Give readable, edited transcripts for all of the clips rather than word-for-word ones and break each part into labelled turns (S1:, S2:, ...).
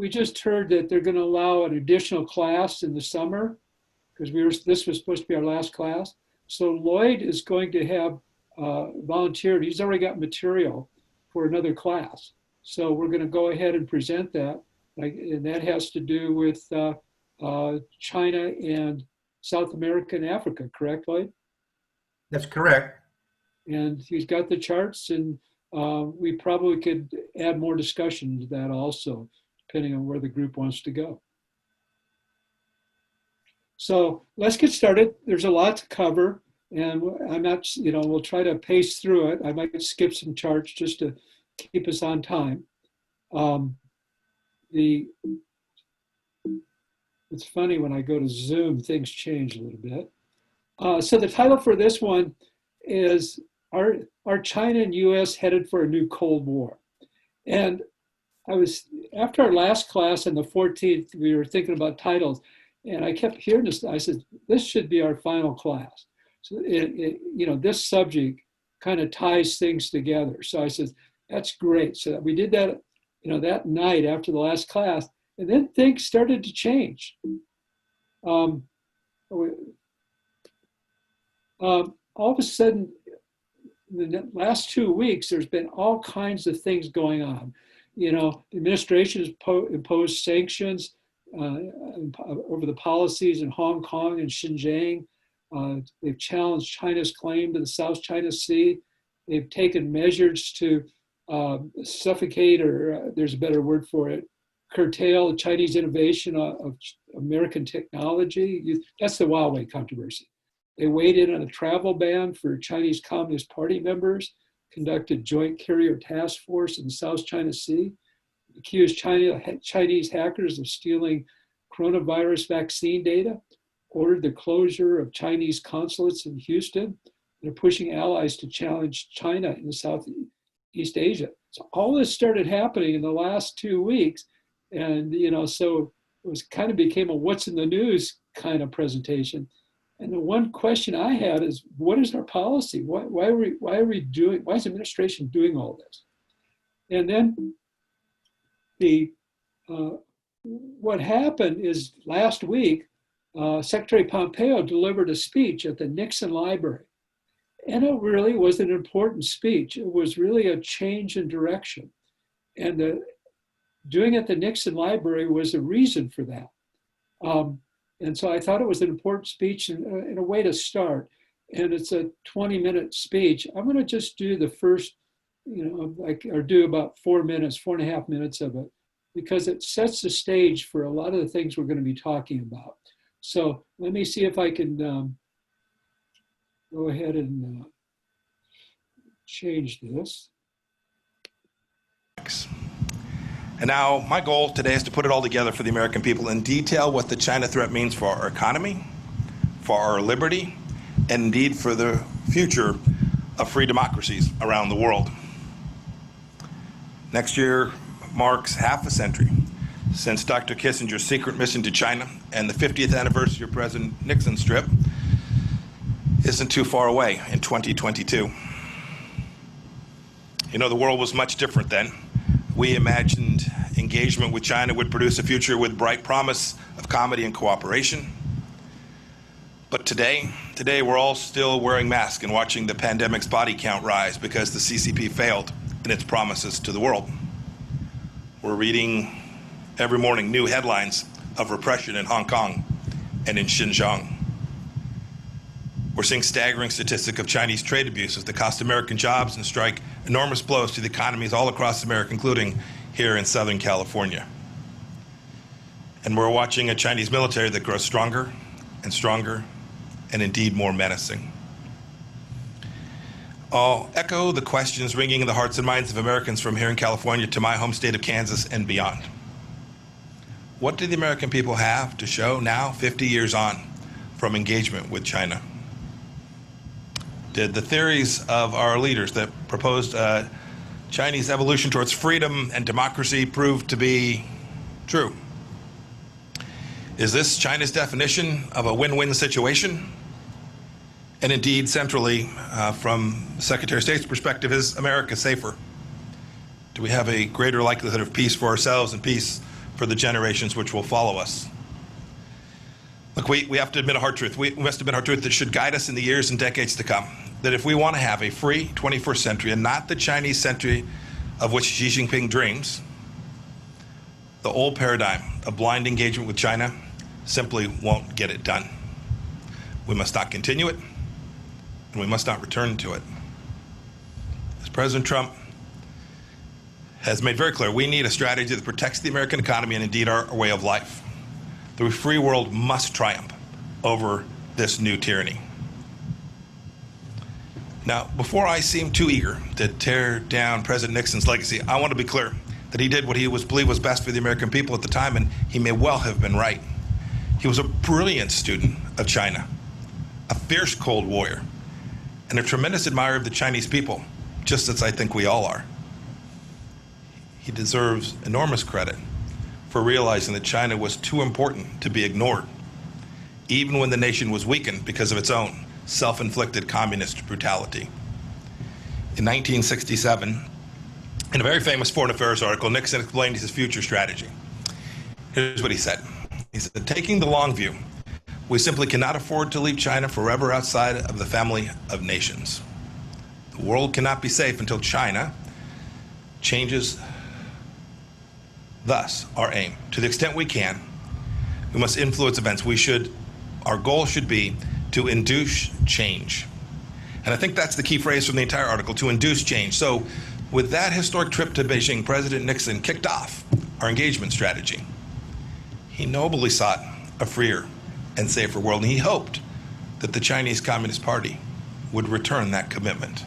S1: we just heard that they're going to allow an additional class in the summer because this was supposed to be our last class. So Lloyd is going to have volunteered. He's already got material for another class. So we're going to go ahead and present that. And that has to do with China and South America and Africa, correct, Lloyd?
S2: That's correct.
S1: And he's got the charts, and we probably could add more discussion to that also, depending on where the group wants to go. So let's get started. There's a lot to cover, and I'm not, we'll try to pace through it. I might skip some charts just to keep us on time. It's funny when I go to Zoom, things change a little bit. So the title for this one is, Are China and US headed for a new Cold War? And after our last class on the 14th, we were thinking about titles, and I kept hearing this. I said, this should be our final class. So this subject kind of ties things together. So I said, that's great. So we did that, that night after the last class, and then things started to change. All of a sudden, in the last 2 weeks, there's been all kinds of things going on. The administration has imposed sanctions over the policies in Hong Kong and Xinjiang. They've challenged China's claim to the South China Sea. They've taken measures to suffocate, or there's a better word for it, curtail Chinese innovation of American technology. That's the Huawei controversy. They weighed in on a travel ban for Chinese Communist Party members, conducted joint carrier task force in the South China Sea, accused Chinese hackers of stealing coronavirus vaccine data, ordered the closure of Chinese consulates in Houston. They're pushing allies to challenge China in Southeast Asia. So all this started happening in the last 2 weeks. And, so it was kind of became a what's in the news kind of presentation. And the one question I had is, what is our policy? Why is the administration doing all this? And then what happened is last week, Secretary Pompeo delivered a speech at the Nixon Library. And it really was an important speech. It was really a change in direction. And doing it at the Nixon Library was a reason for that. And so I thought it was an important speech and a way to start. And it's a 20-minute speech. I'm going to just do the first, or do about 4.5 minutes of it, because it sets the stage for a lot of the things we're going to be talking about. So let me see if I can go ahead and change this.
S3: And now my goal today is to put it all together for the American people and detail what the China threat means for our economy, for our liberty, and indeed for the future of free democracies around the world. Next year marks half a century since Dr. Kissinger's secret mission to China, and the 50th anniversary of President Nixon's trip isn't too far away in 2022. The world was much different then. We imagined engagement with China would produce a future with bright promise of comedy and cooperation. But today we're all still wearing masks and watching the pandemic's body count rise because the CCP failed in its promises to the world. We're reading every morning new headlines of repression in Hong Kong and in Xinjiang. We're seeing staggering statistics of Chinese trade abuses that cost American jobs and strike enormous blows to the economies all across America, including here in Southern California. And we're watching a Chinese military that grows stronger and stronger, and indeed more menacing. I'll echo the questions ringing in the hearts and minds of Americans from here in California to my home state of Kansas and beyond. What do the American people have to show now, 50 years on, from engagement with China? Did the theories of our leaders that proposed Chinese evolution towards freedom and democracy prove to be true? Is this China's definition of a win-win situation? And indeed, centrally, from Secretary of State's perspective, is America safer? Do we have a greater likelihood of peace for ourselves and peace for the generations which will follow us. Look, we have to admit a hard truth. We must admit a hard truth that should guide us in the years and decades to come. That if we want to have a free 21st century and not the Chinese century of which Xi Jinping dreams, the old paradigm of blind engagement with China simply won't get it done. We must not continue it, and we must not return to it. As President Trump has made very clear, we need a strategy that protects the American economy and indeed our way of life. The free world must triumph over this new tyranny. Now, before I seem too eager to tear down President Nixon's legacy, I want to be clear that he did what he believed was best for the American people at the time, and he may well have been right. He was a brilliant student of China, a fierce Cold Warrior, and a tremendous admirer of the Chinese people, just as I think we all are. He deserves enormous credit for realizing that China was too important to be ignored, even when the nation was weakened because of its own self-inflicted communist brutality. In 1967, in a very famous foreign affairs article, Nixon explained his future strategy. Here's what he said. He said, taking the long view, we simply cannot afford to leave China forever outside of the family of nations. The world cannot be safe until China changes. Thus, our aim, to the extent we can, we must influence events. Our goal should be to induce change. And I think that's the key phrase from the entire article, to induce change. So with that historic trip to Beijing, President Nixon kicked off our engagement strategy. He nobly sought a freer and safer world, and he hoped that the Chinese Communist Party would return that commitment.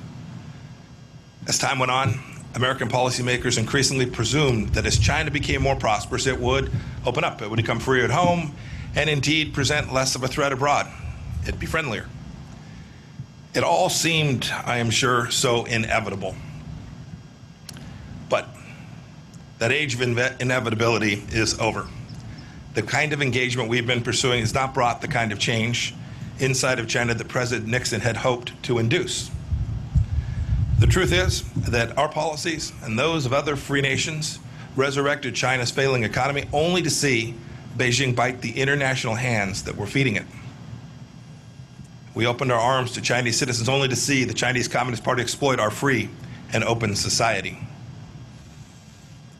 S3: As time went on, American policymakers increasingly presumed that as China became more prosperous, it would open up, it would become freer at home, and indeed present less of a threat abroad. It'd be friendlier. It all seemed, I am sure, so inevitable. But that age of inevitability is over. The kind of engagement we've been pursuing has not brought the kind of change inside of China that President Nixon had hoped to induce. The truth is that our policies and those of other free nations resurrected China's failing economy only to see Beijing bite the international hands that were feeding it. We opened our arms to Chinese citizens only to see the Chinese Communist Party exploit our free and open society.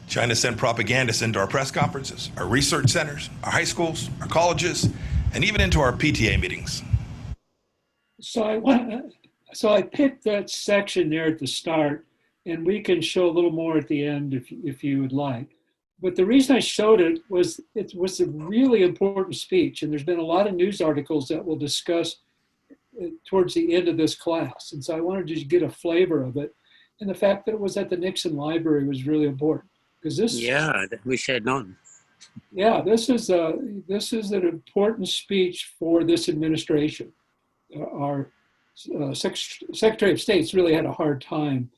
S3: China sent propagandists into our press conferences, our research centers, our high schools, our colleges, and even into our PTA meetings.
S1: So I picked that section there at the start, and we can show a little more at the end if you would like. But the reason I showed it was a really important speech, and there's been a lot of news articles that we'll discuss towards the end of this class. And so I wanted to get a flavor of it. And the fact that it was at the Nixon Library was really important. Because this,
S4: yeah, we should know.
S1: Yeah, this is an important speech for this administration. Our Secretary of State's really had a hard time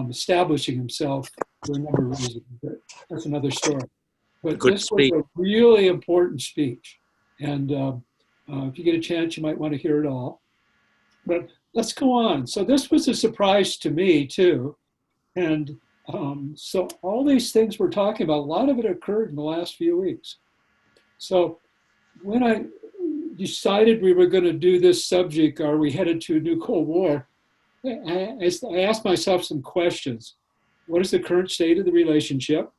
S1: establishing himself for a number of reasons, but that's another story. But
S4: Good
S1: this
S4: speech.
S1: was a really important speech, and if you get a chance, you might want to hear it all. But let's go on. So this was a surprise to me too, and so all these things we're talking about, a lot of it occurred in the last few weeks. So when I decided we were going to do this subject, are we headed to a new Cold War, I asked myself some questions. What is the current state of the relationship?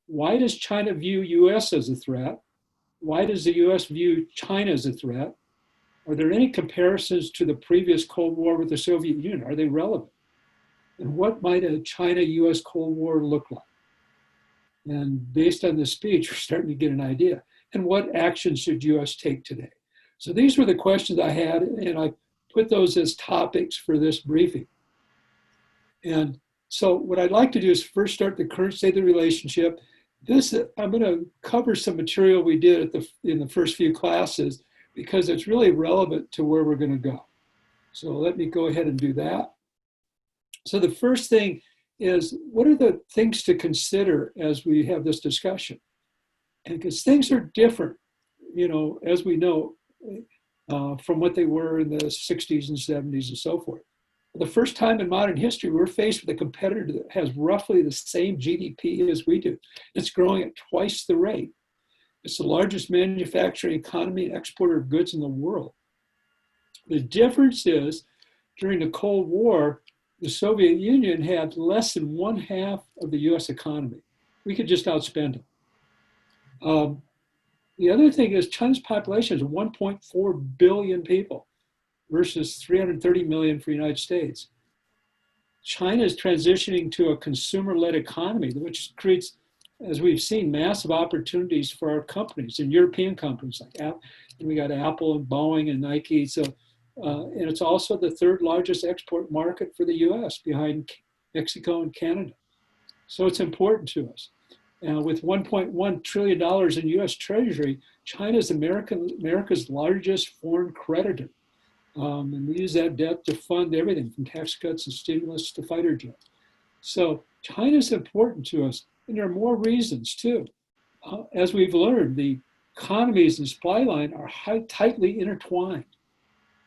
S1: Why does China view US as a threat? Why does the US view China as a threat? Are there any comparisons to the previous Cold War with the Soviet Union? Are they relevant? And what might a China-US Cold War look like? And based on this speech, we're starting to get an idea. And what actions should US take today? So these were the questions I had, and I put those as topics for this briefing. And so what I'd like to do is first start the current state of the relationship. I'm going to cover some material we did in the first few classes because it's really relevant to where we're going to go. So let me go ahead and do that. So the first thing is, what are the things to consider as we have this discussion? And because things are different, as we know, from what they were in the 60s and 70s and so forth. For the first time in modern history, we're faced with a competitor that has roughly the same GDP as we do. It's growing at twice the rate. It's the largest manufacturing economy and exporter of goods in the world. The difference is, during the Cold War, the Soviet Union had less than 1/2 of the US economy. We could just outspend them. The other thing is China's population is 1.4 billion people versus 330 million for the United States. China is transitioning to a consumer-led economy, which creates, as we've seen, massive opportunities for our companies and European companies like Apple. We got Apple and Boeing and Nike. So, and it's also the third largest export market for the U.S. behind Mexico and Canada. So it's important to us. With $1.1 trillion in U.S. Treasury, China is America's largest foreign creditor. And we use that debt to fund everything from tax cuts and stimulus to fighter jets. So China is important to us. And there are more reasons too. As we've learned, the economies and supply line are tightly intertwined.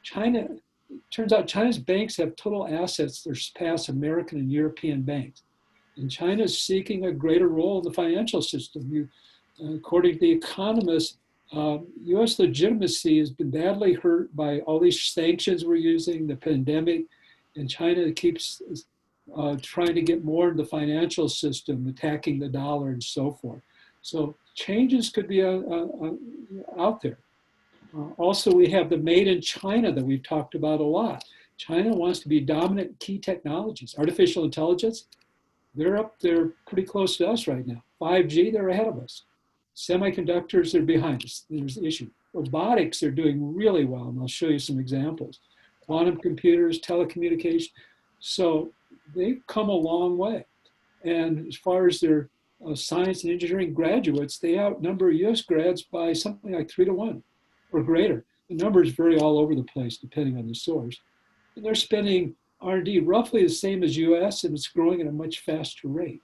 S1: Turns out China's banks have total assets that surpass American and European banks. And China is seeking a greater role in the financial system. According to The Economist, U.S. legitimacy has been badly hurt by all these sanctions we're using, the pandemic, and China keeps trying to get more in the financial system, attacking the dollar and so forth. So changes could be out there. Also, we have the made in China that we've talked about a lot. China wants to be dominant in key technologies. Artificial intelligence, they're up there pretty close to us right now. 5G, they're ahead of us. Semiconductors, they're behind us. There's the issue. Robotics, they're doing really well, and I'll show you some examples. Quantum computers, telecommunication. So they've come a long way. And as far as their science and engineering graduates, they outnumber US grads by something like 3 to 1 or greater. The numbers vary all over the place depending on the source. And they're spending R&D roughly the same as US, and it's growing at a much faster rate.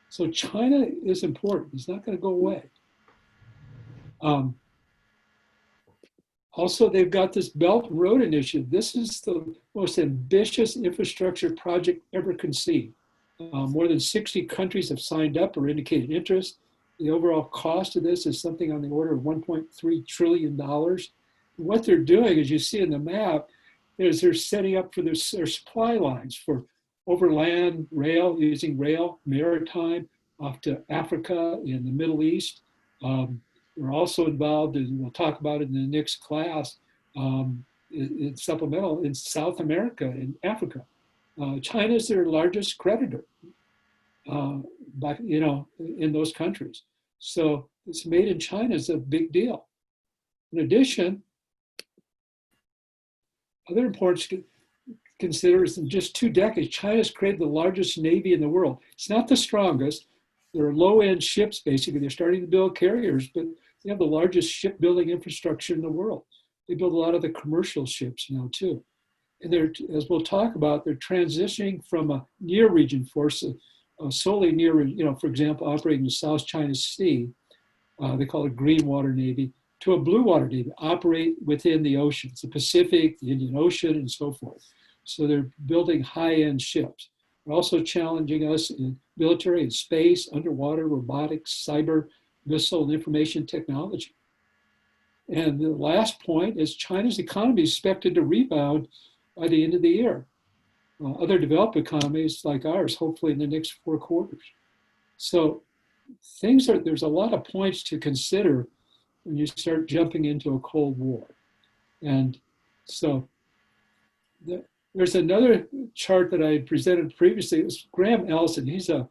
S1: So China is important. It's not going to go away. Also, they've got this Belt and Road Initiative. This is the most ambitious infrastructure project ever conceived. More than 60 countries have signed up or indicated interest. The overall cost of this is something on the order of $1.3 trillion. What they're doing, as you see in the map, is they're setting up for their supply lines for overland rail, using rail, maritime, off to Africa and the Middle East. We're also involved, and we'll talk about it in the next class, in supplemental in South America and Africa. China is their largest creditor, in those countries. So it's made in China is a big deal. In addition, other importance to consider is in just 2 decades, China's created the largest navy in the world. It's not the strongest. They're low-end ships, basically. They're starting to build carriers, but they have the largest shipbuilding infrastructure in the world. They build a lot of the commercial ships now, too. And they're, as we'll talk about, they're transitioning from a near-region force, solely near, for example, operating the South China Sea, they call it Green Water Navy, to a Blue Water Navy, operate within the oceans, the Pacific, the Indian Ocean, and so forth. So they're building high-end ships. They're also challenging us in military and space, underwater, robotics, cyber, missile, and information technology. And the last point is China's economy is expected to rebound by the end of the year. Other developed economies like ours, hopefully in the next 4 quarters. So there's a lot of points to consider when you start jumping into a Cold War. And so there's another chart that I presented previously. It was Graham Ellison. He's a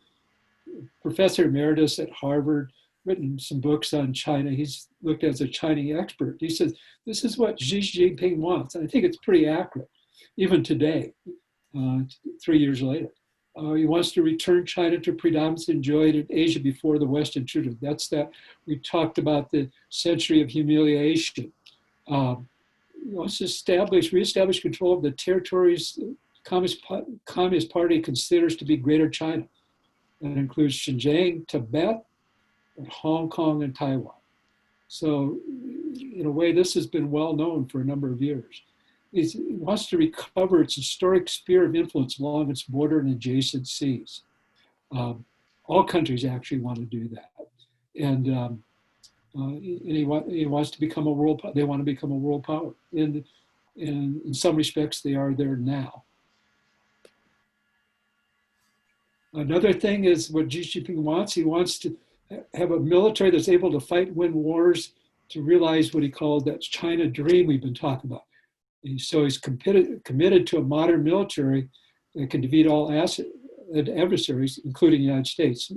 S1: professor emeritus at Harvard, written some books on China. He's looked as a Chinese expert. He says, this is what Xi Jinping wants. And I think it's pretty accurate, even today, 3 years later. He wants to return China to predominance enjoyed in Asia before the West intruded. That's that. We talked about the century of humiliation. He wants to reestablish control of the territories Communist Party considers to be Greater China. That includes Xinjiang, Tibet, and Hong Kong, and Taiwan. So in a way, this has been well known for a number of years. it wants to recover its historic sphere of influence along its border and adjacent seas. Um, all countries actually want to do that. And, he wants to become a world power. They want to become a world power. And in some respects, they are there now. Another thing is what Xi Jinping wants. He wants to have a military that's able to fight and win wars, to realize what he called that China dream we've been talking about. So he's committed to a modern military that can defeat all adversaries, including the United States.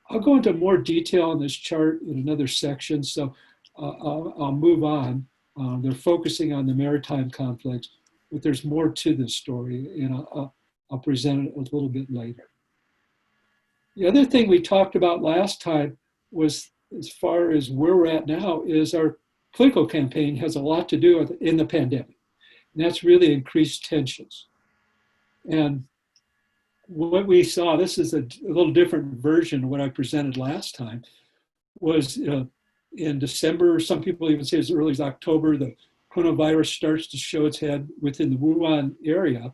S1: I'll go into more detail on this chart in another section, so I'll move on. They're focusing on the maritime conflicts, but there's more to this story, and I'll present it a little bit later. The other thing we talked about last time was, as far as where we're at now, is our political campaign has a lot to do with in the pandemic. And that's really increased tensions. And what we saw, this is a little different version of what I presented last time, was in December, some people even say as early as October, the coronavirus starts to show its head within the Wuhan area.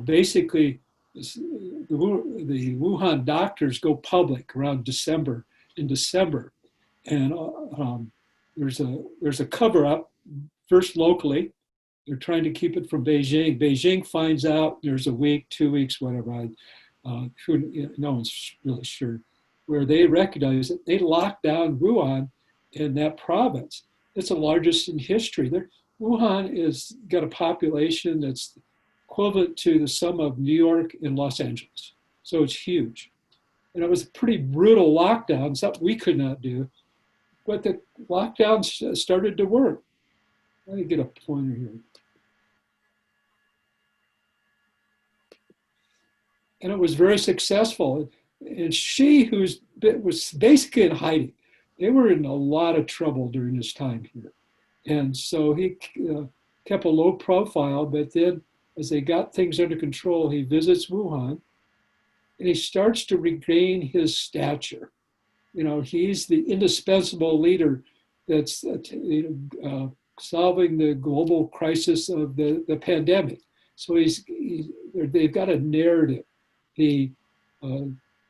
S1: Basically, the Wuhan doctors go public around December, and there's a cover-up, first locally. They're trying to keep it from Beijing. Beijing finds out there's a week, 2 weeks, whatever. No one's really sure. Where they recognize it, they lock down Wuhan in that province. It's the largest in history. Wuhan has got a population that's equivalent to the sum of New York and Los Angeles. So it's huge. And it was a pretty brutal lockdown, something we could not do. But the lockdowns started to work. Let me get a pointer here. And it was very successful. And Xi, was basically in hiding, they were in a lot of trouble during this time here. And so he kept a low profile, but then as they got things under control, he visits Wuhan and he starts to regain his stature. He's the indispensable leader that's solving the global crisis of the pandemic. So they've got a narrative. The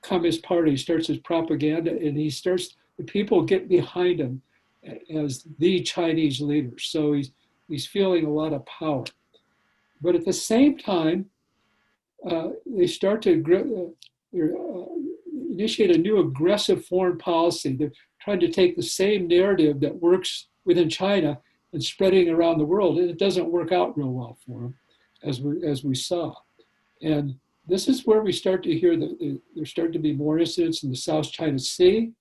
S1: Communist Party starts his propaganda, and the people get behind him as the Chinese leader. So he's feeling a lot of power. But at the same time, they start to initiate a new aggressive foreign policy. They're trying to take the same narrative that works within China and spreading around the world, and it doesn't work out real well for them, as we saw. And this is where we start to hear that there start to be more incidents in the South China Sea.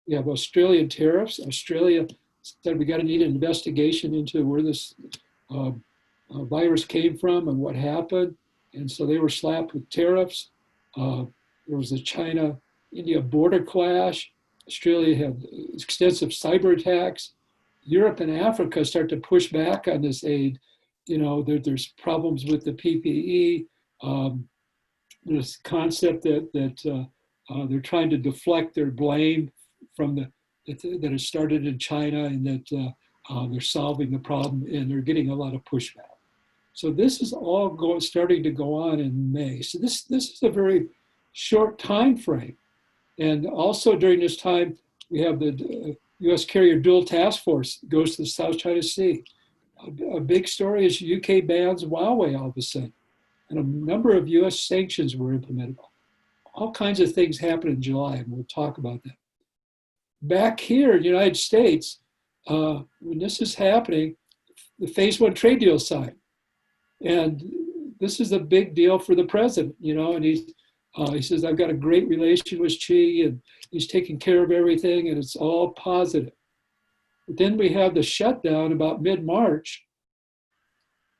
S1: We have Australian tariffs. Australia said we got to need an investigation into where this virus came from and what happened. And so they were slapped with tariffs. There was the China-India border clash. Australia had extensive cyber attacks. Europe and Africa start to push back on this aid. There's problems with the PPE. This concept that they're trying to deflect their blame from that it started in China, and that they're solving the problem, and they're getting a lot of pushback. So this is all starting to go on in May. So this is a very short time frame. And also during this time, we have the U.S. Carrier Dual Task Force goes to the South China Sea. A big story is UK bans Huawei all of a sudden. And a number of U.S. sanctions were implemented. All kinds of things happened in July, and we'll talk about that. Back here in the United States, when this is happening, the Phase 1 trade deal signed. And this is a big deal for the president, and he says, I've got a great relation with Xi, and he's taking care of everything, and it's all positive. But then we have the shutdown about mid-March,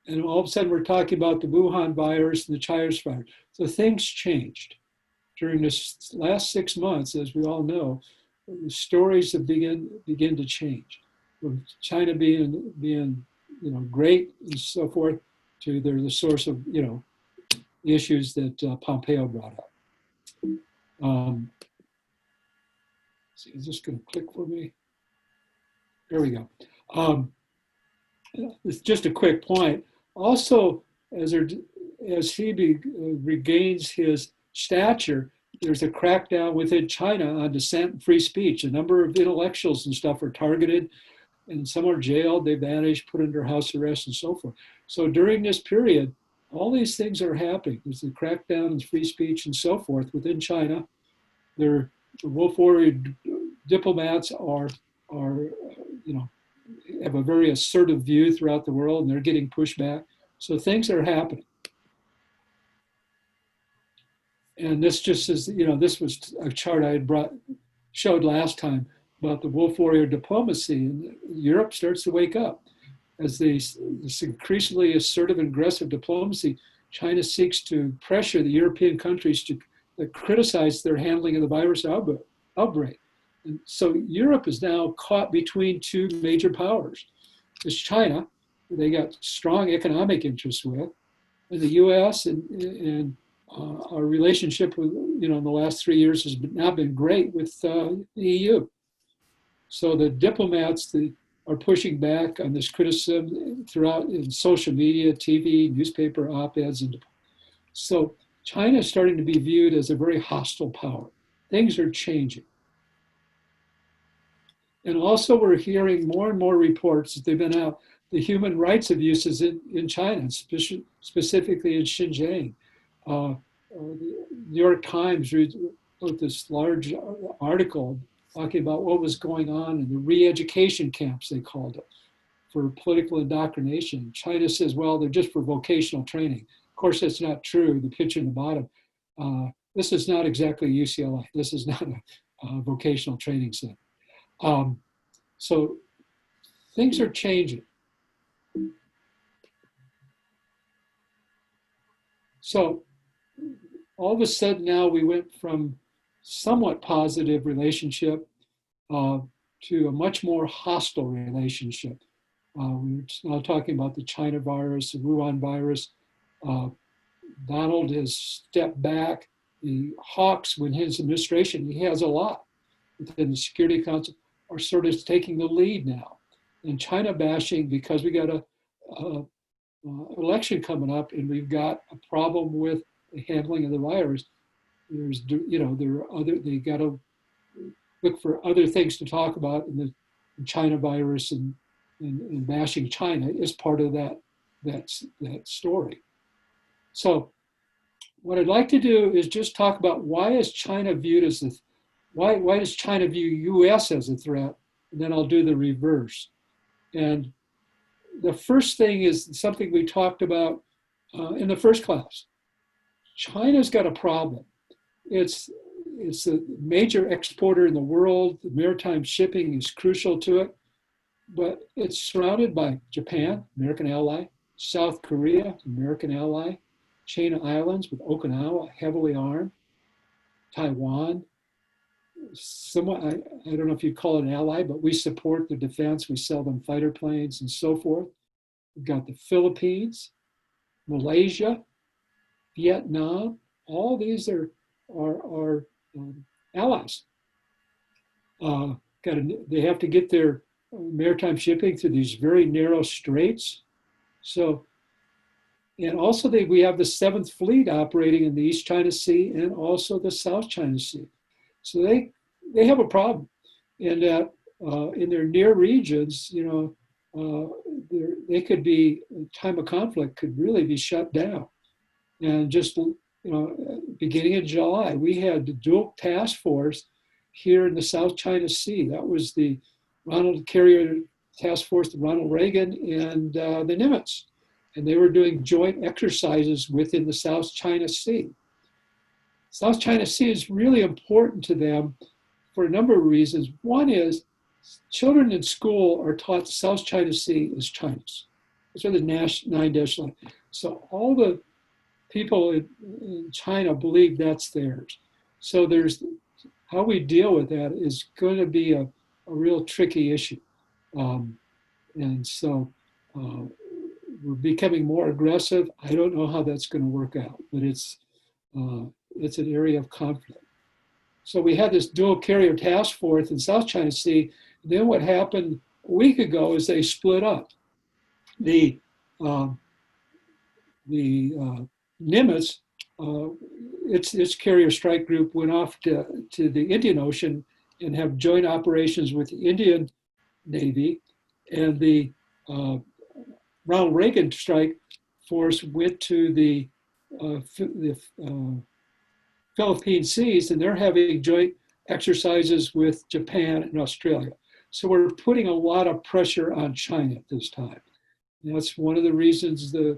S1: and all of a sudden we're talking about the Wuhan virus and the China virus. So things changed. During this last 6 months, as we all know, the stories have begin to change. From China being great and so forth, to they're the source of the issues that Pompeo brought up. See, is this going to click for me? There we go. It's just a quick point. also, as he regains his stature, there's a crackdown within China on dissent and free speech. A number of intellectuals and stuff are targeted, and some are jailed, they vanished, put under house arrest, and so forth. So during this period, all these things are happening. There's the crackdown on free speech and so forth within China. The wolf warrior diplomats are have a very assertive view throughout the world, and they're getting pushed back. So things are happening. And this just is, this was a chart I had showed last time about the wolf warrior diplomacy, and Europe starts to wake up. As this increasingly assertive and aggressive diplomacy, China seeks to pressure the European countries to criticize their handling of the virus outbreak. And so Europe is now caught between two major powers. There's China, who they got strong economic interests with, and the US, and our relationship with, in the last 3 years has not been great with the EU. So the diplomats are pushing back on this criticism throughout in social media, TV, newspaper, op-eds. And so China is starting to be viewed as a very hostile power. Things are changing. And also we're hearing more and more reports that they've been out, the human rights abuses in China, specifically in Xinjiang. The New York Times wrote this large article talking about what was going on in the re-education camps, they called it, for political indoctrination. China says, well, they're just for vocational training. Of course, that's not true. The picture in the bottom, this is not exactly UCLA. This is not a vocational training center. So things are changing. So all of a sudden now we went from somewhat positive relationship to a much more hostile relationship. We're now talking about the China virus, the Wuhan virus. Donald has stepped back. The hawks, when his administration, he has a lot within the Security Council, are sort of taking the lead now. And China bashing, because we got a election coming up and we've got a problem with the handling of the virus. There's, they got to look for other things to talk about, and the China virus and bashing China is part of that story. So what I'd like to do is just talk about why is China viewed as why does China view US as a threat? And then I'll do the reverse. And the first thing is something we talked about in the first class. China's got a problem. It's a major exporter in the world. The maritime shipping is crucial to it, but it's surrounded by Japan, American ally, South Korea, American ally, China Islands with Okinawa, heavily armed, Taiwan, somewhat, I don't know if you'd call it an ally, but we support their defense. We sell them fighter planes and so forth. We've got the Philippines, Malaysia, Vietnam. All these are allies. They have to get their maritime shipping through these very narrow straits. So, and also we have the 7th Fleet operating in the East China Sea and also the South China Sea. So they have a problem, and in their near regions, they could be, time of conflict could really be shut down. And just, beginning in July, we had the dual task force here in the South China Sea. That was the Ronald Carrier Task Force, the Ronald Reagan, and the Nimitz. And they were doing joint exercises within the South China Sea. South China Sea is really important to them for a number of reasons. One is children in school are taught the South China Sea is China's. It's where the 9-dash line. So all the people in China believe that's theirs. So there's how we deal with that is going to be a real tricky issue. And so we're becoming more aggressive. I don't know how that's going to work out, but it's an area of conflict. So we had this dual carrier task force in South China Sea. Then what happened a week ago is they split up. The Nimitz, its carrier strike group went off to the Indian Ocean and have joint operations with the Indian Navy, and the Ronald Reagan strike force went to the Philippine seas, and they're having joint exercises with Japan and Australia. So we're putting a lot of pressure on China at this time. And that's one of the reasons they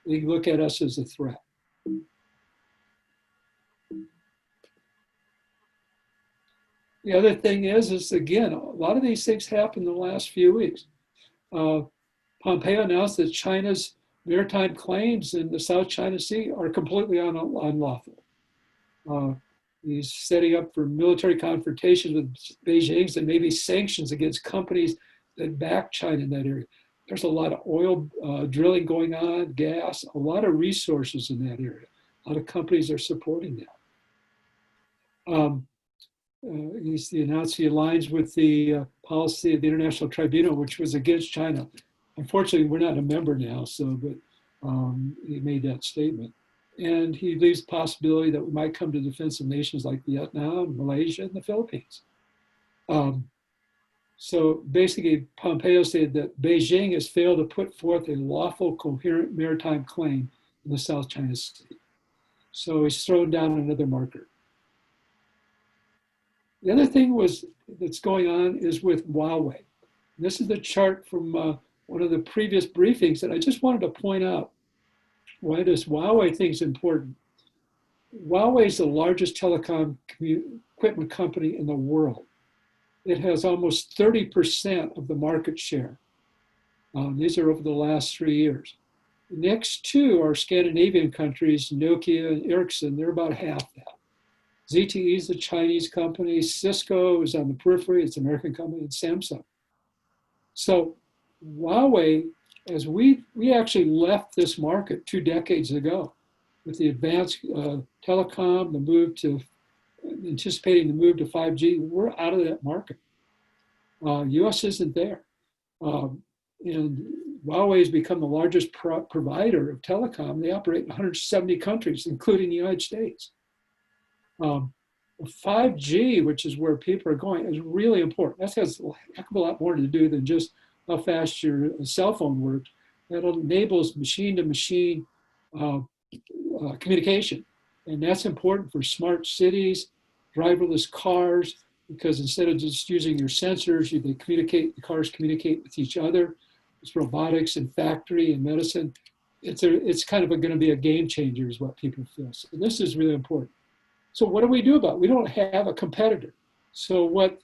S1: look at us as a threat. The other thing is again, a lot of these things happened in the last few weeks. Pompeo announced that China's maritime claims in the South China Sea are completely unlawful. He's setting up for military confrontations with Beijing and maybe sanctions against companies that back China in that area. There's a lot of oil drilling going on, gas, a lot of resources in that area. A lot of companies are supporting that. He announced he aligns with the policy of the International Tribunal, which was against China. Unfortunately, we're not a member now, but he made that statement. And he leaves the possibility that we might come to the defense of nations like Vietnam, Malaysia, and the Philippines. So basically, Pompeo said that Beijing has failed to put forth a lawful, coherent maritime claim in the South China Sea. So he's thrown down another marker. The other thing that's going on is with Huawei. And this is the chart from one of the previous briefings that I just wanted to point out. Why does Huawei think is important? Huawei is the largest telecom equipment company in the world. It has almost 30% of the market share. These are over the last 3 years. The next two are Scandinavian countries, Nokia and Ericsson. They're about half that. ZTE is a Chinese company. Cisco is on the periphery. It's an American company, and Samsung. So Huawei, as we actually left this market 2 decades ago with the advanced telecom, the move to anticipating the move to 5G, we're out of that market. US isn't there. And Huawei has become the largest provider of telecom. They operate in 170 countries, including the United States. 5G, which is where people are going, is really important. That has a heck of a lot more to do than just how fast your cell phone works. That enables machine-to-machine communication. And that's important for smart cities, driverless cars, because instead of just using your sensors, the cars communicate with each other. It's robotics and factory and medicine. It's kind of going to be a game changer is what people feel. So this is really important. So what do we do about it? We don't have a competitor. So what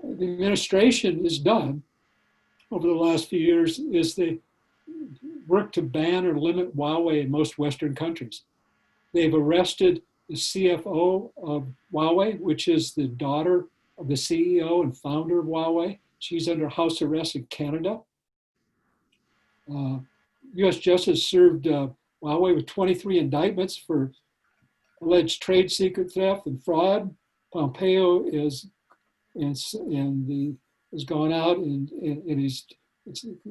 S1: the administration has done over the last few years is they work to ban or limit Huawei in most Western countries. They've arrested the CFO of Huawei, which is the daughter of the CEO and founder of Huawei. She's under house arrest in Canada. U.S. Justice served Huawei with 23 indictments for alleged trade secret theft and fraud. Pompeo has gone out and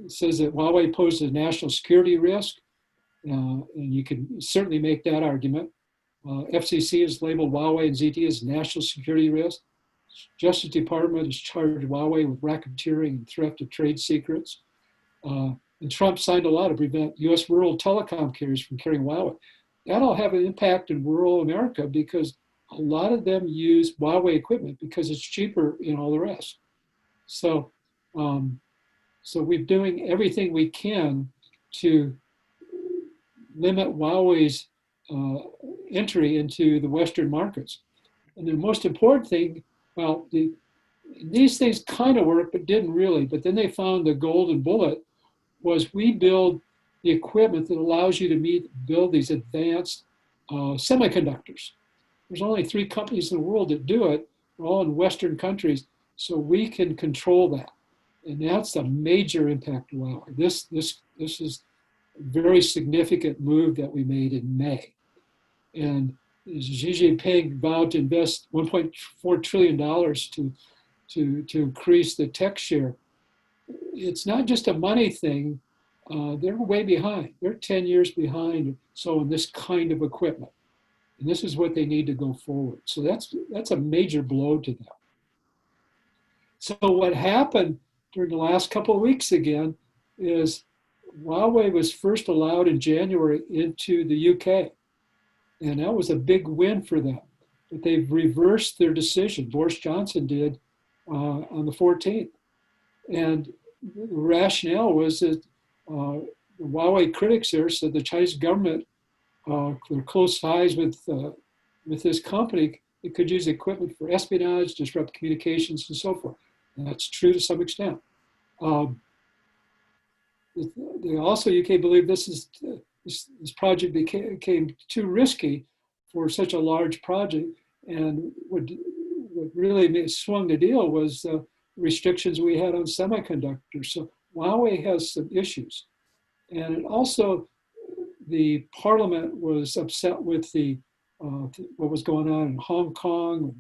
S1: says that Huawei poses a national security risk, and you can certainly make that argument. FCC has labeled Huawei and ZTE as national security risk. Justice Department has charged Huawei with racketeering and theft of trade secrets. And Trump signed a law to prevent U.S. rural telecom carriers from carrying Huawei. That'll have an impact in rural America because a lot of them use Huawei equipment because it's cheaper and all the rest. So, so we're doing everything we can to limit Huawei's entry into the Western markets. And the most important thing, well, these things kind of work, but didn't really. But then they found the golden bullet was we build the equipment that allows you to build these advanced semiconductors. There's only 3 companies in the world that do it. They're all in Western countries, so we can control that. And that's a major impact to Huawei. This is a very significant move that we made in May. And Xi Jinping vowed to invest $1.4 trillion to increase the tech share. It's not just a money thing. they're way behind. They're 10 years behind. So in this kind of equipment, and this is what they need to go forward. So that's a major blow to them. So what happened during the last couple of weeks again is Huawei was first allowed in January into the UK, and that was a big win for them. But they've reversed their decision. Boris Johnson did on the 14th, and the rationale was that the Huawei critics there said the Chinese government, their close ties with this company, it could use equipment for espionage, disrupt communications, and so forth. And that's true to some extent. They also, UK believe this project became too risky for such a large project. And what really swung the deal was restrictions we had on semiconductors. So Huawei has some issues. And also the parliament was upset with what was going on in Hong Kong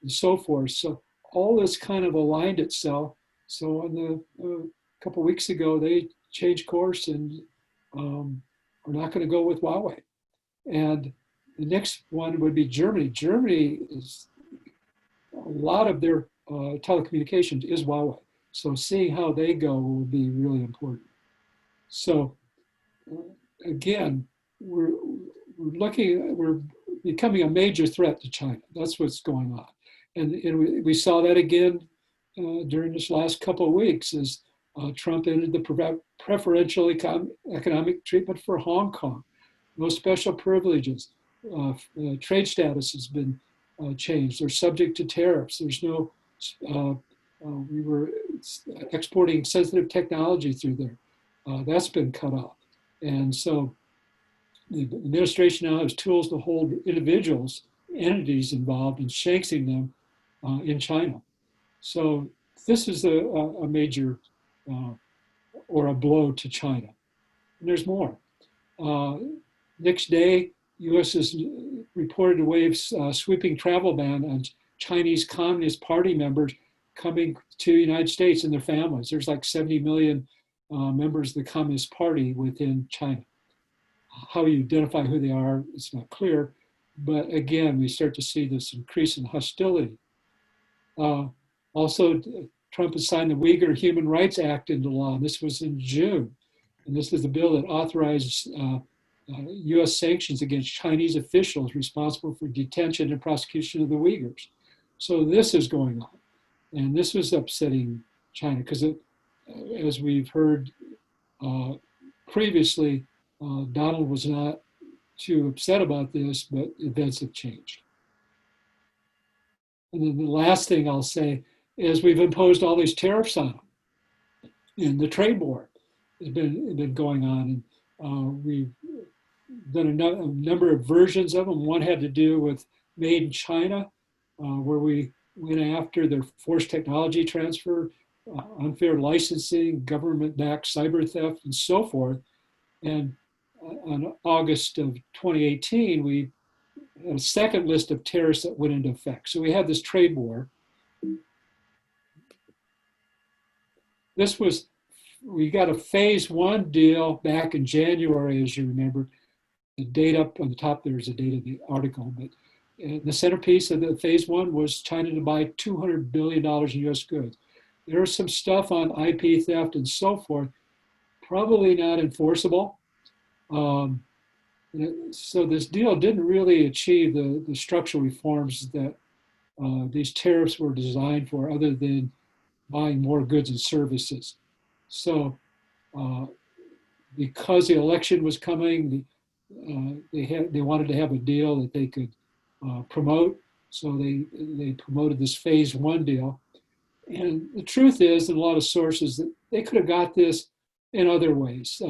S1: and so forth. So all this kind of aligned itself. So a couple of weeks ago, they changed course and we're not going to go with Huawei. And the next one would be Germany. Germany is a lot of their telecommunications is Huawei. So seeing how they go will be really important. So again, we're becoming a major threat to China. That's what's going on. And we saw that again during this last couple of weeks as Trump ended the preferential economic treatment for Hong Kong. No special privileges. Trade status has been changed. They're subject to tariffs. There's no, we were exporting sensitive technology through there. That's been cut off. And so the administration now has tools to hold individuals, entities involved in sanctioning them in China. So this is a major or a blow to China. And there's more. Next day, U.S. has reported a wave sweeping travel ban on Chinese Communist Party members coming to the United States and their families. There's like 70 million members of the Communist Party within China. How you identify who they are, it's not clear. But again, we start to see this increase in hostility. Also, Trump has signed the Uyghur Human Rights Act into law. This was in June. And this is the bill that authorizes U.S. sanctions against Chinese officials responsible for detention and prosecution of the Uyghurs. So this is going on. And this was upsetting China because, as we've heard previously, Donald was not too upset about this, but events have changed. And then the last thing I'll say is we've imposed all these tariffs on them. And the trade war has been going on. And we've done a number of versions of them. One had to do with Made in China, where we went after their forced technology transfer, unfair licensing, government-backed cyber theft, and so forth. And on August of 2018, we had a second list of tariffs that went into effect. So we had this trade war. We got a phase one deal back in January, as you remember. The date up on the top there is the date of the article, but the centerpiece of the phase one was China to buy $200 billion in US goods. There was some stuff on IP theft and so forth, probably not enforceable. So this deal didn't really achieve the structural reforms that these tariffs were designed for, other than buying more goods and services. So because the election was coming, they wanted to have a deal that they could promote. So they promoted this phase one deal. And the truth is, in a lot of sources, that they could have got this in other ways.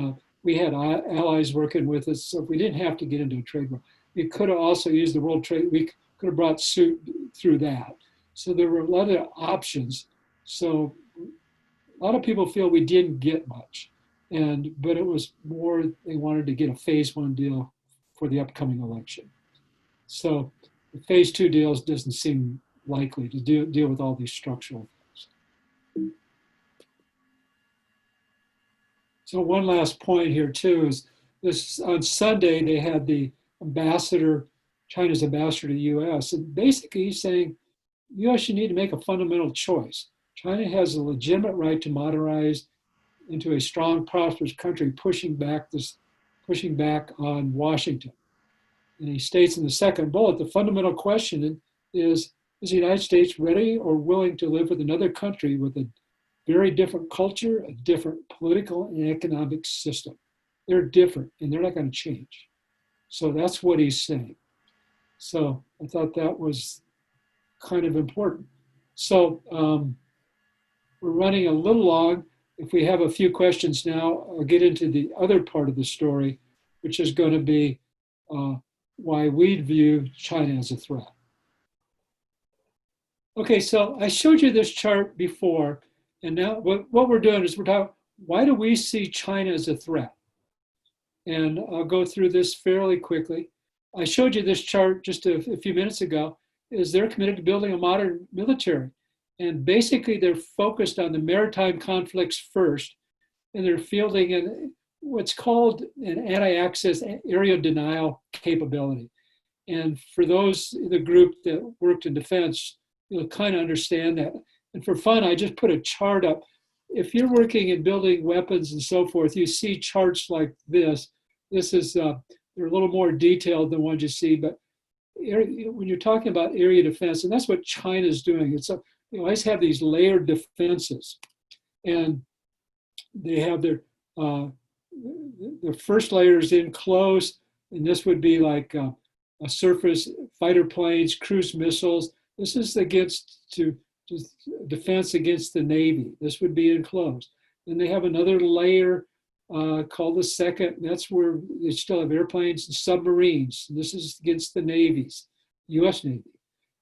S1: We had allies working with us, so if we didn't have to get into a trade war, we could have also used the World Trade. We could have brought suit through that. So there were a lot of options. So a lot of people feel we didn't get much, but it was more they wanted to get a phase one deal for the upcoming election. So the phase two deals doesn't seem likely to deal with all these structural things. So one last point here too is this on Sunday they had the ambassador, China's ambassador to the U.S. and basically he's saying U.S. you need to make a fundamental choice. China has a legitimate right to modernize into a strong, prosperous country, pushing back on Washington. And he states in the second bullet, the fundamental question is the United States ready or willing to live with another country with a very different culture, a different political and economic system? They're different and they're not going to change. So that's what he's saying. So I thought that was kind of important. So we're running a little long. If we have a few questions now, I'll get into the other part of the story, which is going to be why we view China as a threat. Okay, so I showed you this chart before, and now what we're doing is we're talking, why do we see China as a threat? And I'll go through this fairly quickly. I showed you this chart just a few minutes ago, is they're committed to building a modern military. And basically they're focused on the maritime conflicts first, and they're fielding what's called an anti-access area denial capability. And for those in the group that worked in defense, you'll kind of understand that. And for fun, I just put a chart up. If you're working in building weapons and so forth, you see charts like this. This is, they're a little more detailed than ones you see, but when you're talking about area defense, and that's what China's doing, they always have these layered defenses. And they have their first layer is in close, and this would be like a surface fighter planes, cruise missiles. This is to defense against the Navy. This would be enclosed. Then they have another layer called the second. That's where they still have airplanes and submarines. And this is against the navies, U.S. Navy.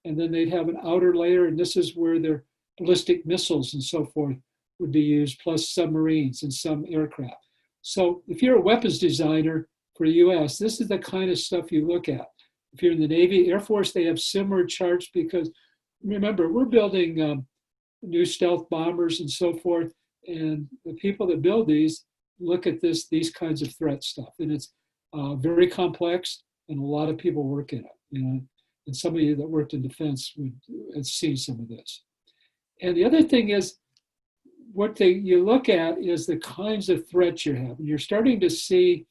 S1: And then they'd have an outer layer, and this is where their ballistic missiles and so forth would be used, plus submarines and some aircraft. So if you're a weapons designer for the U.S., this is the kind of stuff you look at. If you're in the Navy, Air Force, they have similar charts because remember, we're building new stealth bombers and so forth. And the people that build these look at these kinds of threat stuff. And it's very complex and a lot of people work in it. You know, and some of you that worked in defense would have seen some of this. And the other thing is, you look at is the kinds of threats you have. And you're starting to see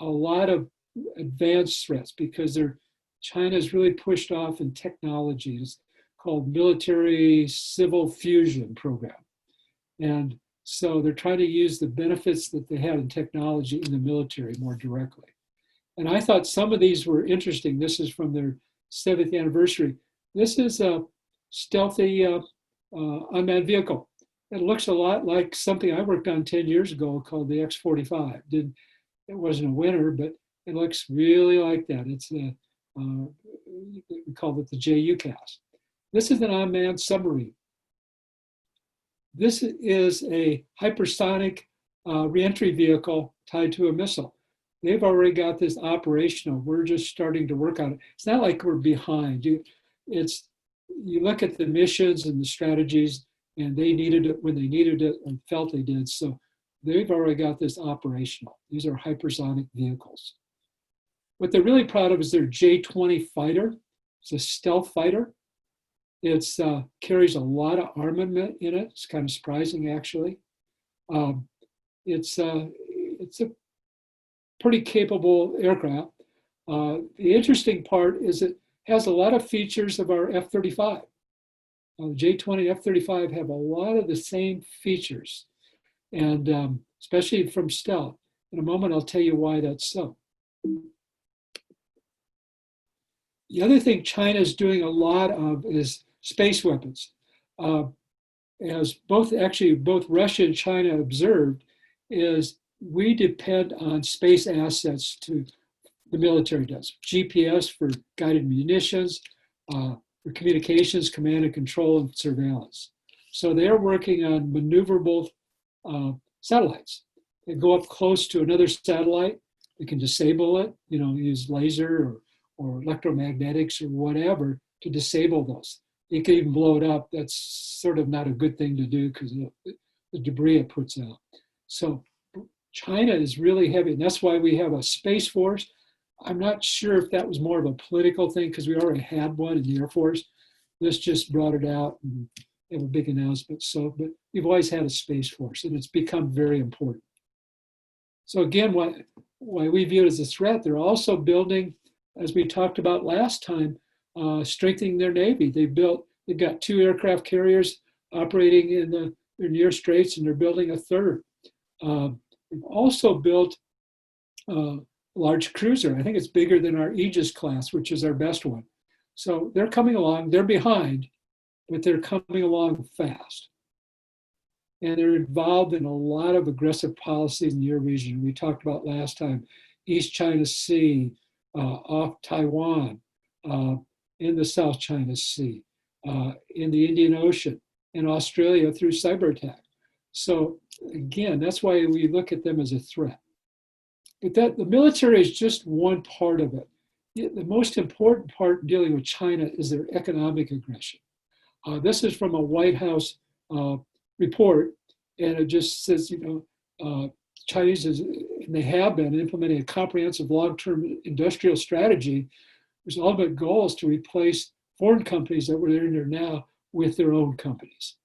S1: a lot of advanced threats because China's really pushed off in technology. It's called military civil fusion program. And so they're trying to use the benefits that they had in technology in the military more directly. And I thought some of these were interesting. This is from their 7th anniversary. This is a stealthy unmanned vehicle. It looks a lot like something I worked on 10 years ago called the X-45. It wasn't a winner, but it looks really like that. It's we call it the JUCAS. This is an unmanned submarine. This is a hypersonic reentry vehicle tied to a missile. They've already got this operational. We're just starting to work on it. It's not like we're behind. You look at the missions and the strategies, and they needed it when they needed it and felt they did. So they've already got this operational. These are hypersonic vehicles. What they're really proud of is their J-20 fighter. It's a stealth fighter. It carries a lot of armament in it. It's kind of surprising, actually. It's a pretty capable aircraft. The interesting part is it has a lot of features of our F-35. The J-20 F-35 have a lot of the same features, and especially from stealth. In a moment, I'll tell you why that's so. The other thing China is doing a lot of is space weapons. As both Russia and China observed, is we depend on space assets to the military does. GPS for guided munitions, for communications, command and control, and surveillance. So they're working on maneuverable satellites. They go up close to another satellite. They can disable it, use laser or electromagnetics or whatever to disable those. You can even blow it up. That's sort of not a good thing to do because the debris it puts out. So China is really heavy, and that's why we have a space force. I'm not sure if that was more of a political thing because we already had one in the Air Force. This just brought it out and have a big announcement. So, but we've always had a space force, and it's become very important. So again, why we view it as a threat, they're also building, as we talked about last time, strengthening their Navy. They've got 2 aircraft carriers operating in their near straits, and they're building a third. We've also built a large cruiser. I think it's bigger than our Aegis class, which is our best one. So they're coming along. They're behind, but they're coming along fast. And they're involved in a lot of aggressive policies in your region. We talked about last time, East China Sea, off Taiwan, in the South China Sea, in the Indian Ocean, and Australia through cyber attack. So again, that's why we look at them as a threat. But the military is just one part of it. The most important part in dealing with China is their economic aggression. This is from a White House report, and it just says, Chinese and they have been implementing a comprehensive long-term industrial strategy, whose ultimate goal is to replace foreign companies that were in there now with their own companies.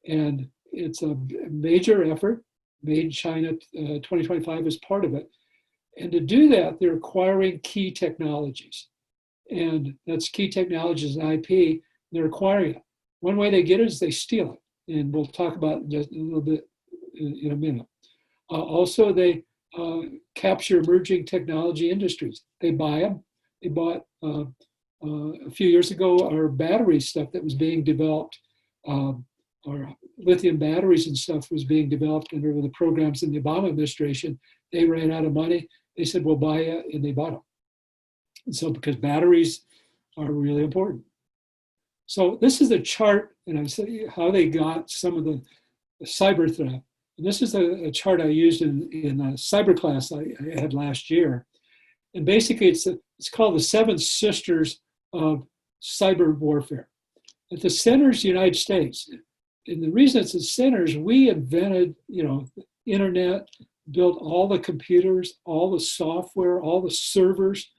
S1: And it's a major effort. Made in China 2025 is part of it. And to do that, they're acquiring key technologies. And that's key technologies and IP. They're acquiring it. One way they get it is they steal it. And we'll talk about it just a little bit in a minute. Also, they capture emerging technology industries. They buy them. They bought, a few years ago, our battery stuff that was being developed, our lithium batteries and stuff was being developed under the programs in the Obama administration. They ran out of money. They said, we'll buy it, and they bought them. And so because batteries are really important. So this is a chart, and I say how they got some of the cyber threat. And this is a chart I used in a cyber class I had last year. And basically it's called the 7 sisters of cyber warfare. At the center is the United States. And the reason it's the center is we invented, the internet, built all the computers, all the software, all the servers.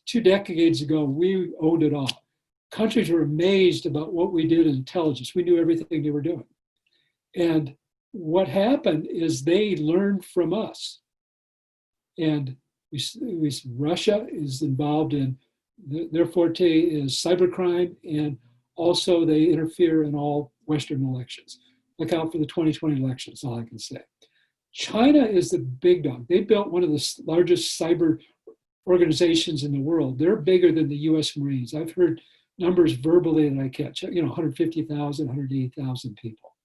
S1: 2 decades ago, we owned it all. Countries were amazed about what we did in intelligence. We knew everything they were doing. And what happened is they learned from us. And Russia is involved in, their forte is cybercrime, and also they interfere in all Western elections. Look out for the 2020 elections, all I can say. China is the big dog. They built one of the largest cyber organizations in the world. They're bigger than the US Marines. I've heard numbers verbally that I catch, 150,000, 180,000 people.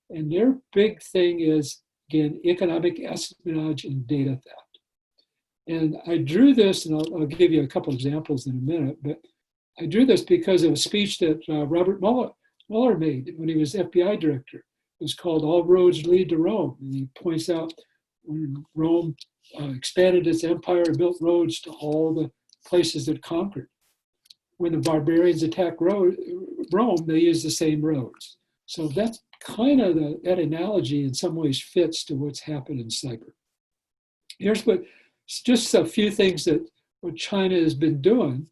S1: And their big thing is, again, economic espionage and data theft. And I drew this, and I'll give you a couple examples in a minute, but I drew this because of a speech that Robert Mueller made when he was FBI director. It was called All Roads Lead to Rome. And he points out when Rome expanded its empire and built roads to all the places it conquered. When the barbarians attacked Rome, they used the same roads. So that's kind of that analogy in some ways fits to what's happened in cyber. Here's just a few things that what China has been doing.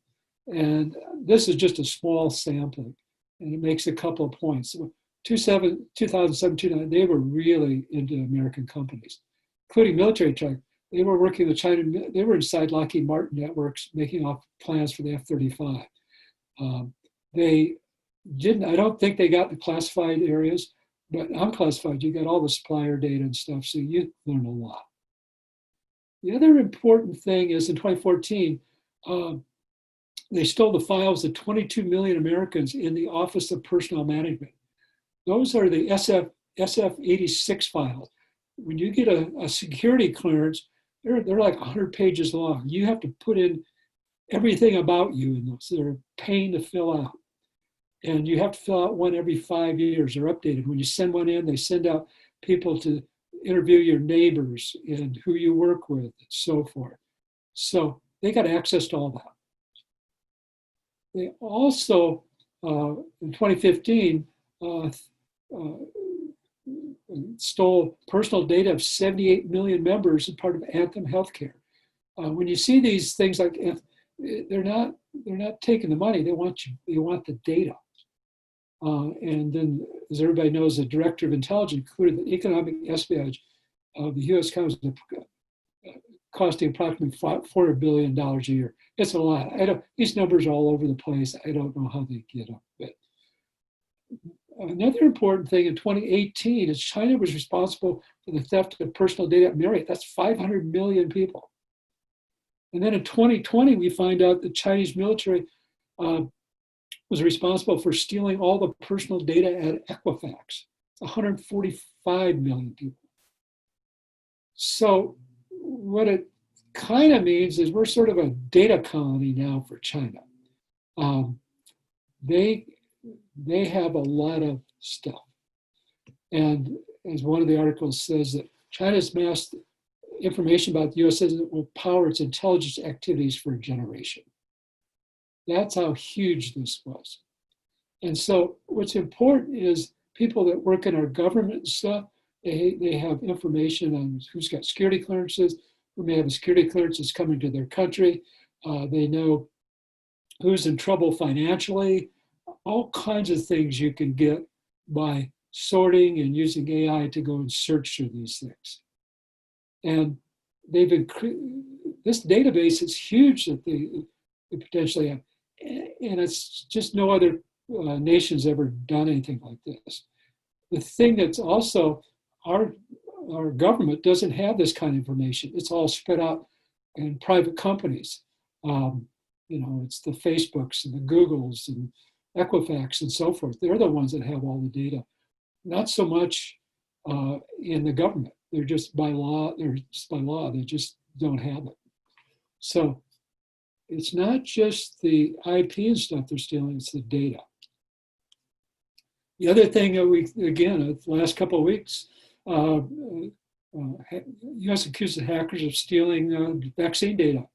S1: And this is just a small sampling, and it makes a couple of points. 2007, they were really into American companies, including military tech. They were working with China. They were inside Lockheed Martin networks, making off plans for the F-35. They didn't, I don't think they got the classified areas, but unclassified, you got all the supplier data and stuff, so you learn a lot. The other important thing is in 2014, they stole the files of 22 million Americans in the Office of Personnel Management. Those are the SF-86 files. When you get a security clearance, they're like 100 pages long. You have to put in everything about you in those. They're a pain to fill out. And you have to fill out one every 5 years. They're updated. When you send one in, they send out people to interview your neighbors and who you work with and so forth. So they got access to all that. They also, in 2015, stole personal data of 78 million members as part of Anthem Healthcare. When you see these things like, they're not taking the money. They want the data. And then, as everybody knows, the director of intelligence included the economic espionage of the U.S. Congress costing approximately $4 billion a year. It's a lot. These numbers are all over the place. I don't know how they get up. But another important thing in 2018 is China was responsible for the theft of personal data at Marriott. That's 500 million people. And then in 2020, we find out the Chinese military was responsible for stealing all the personal data at Equifax, 145 million people. So what it kind of means is we're sort of a data colony now for China. They have a lot of stuff. And as one of the articles says, that China's mass information about the US citizen will power its intelligence activities for a generation. That's how huge this was. And so what's important is people that work in our government and stuff, they have information on who's got security clearances, who may have a security clearance that's coming to their country. They know who's in trouble financially, all kinds of things you can get by sorting and using AI to go and search through these things. And this database is huge that they potentially have. And it's just no other nation's ever done anything like this. The thing that's also, our government doesn't have this kind of information. It's all spread out in private companies. It's the Facebooks and the Googles and Equifax and so forth. They're the ones that have all the data. Not so much in the government. They're just by law. They just don't have it. So it's not just the IP and stuff they're stealing, it's the data. The other thing that the last couple of weeks, US accuses hackers of stealing vaccine data.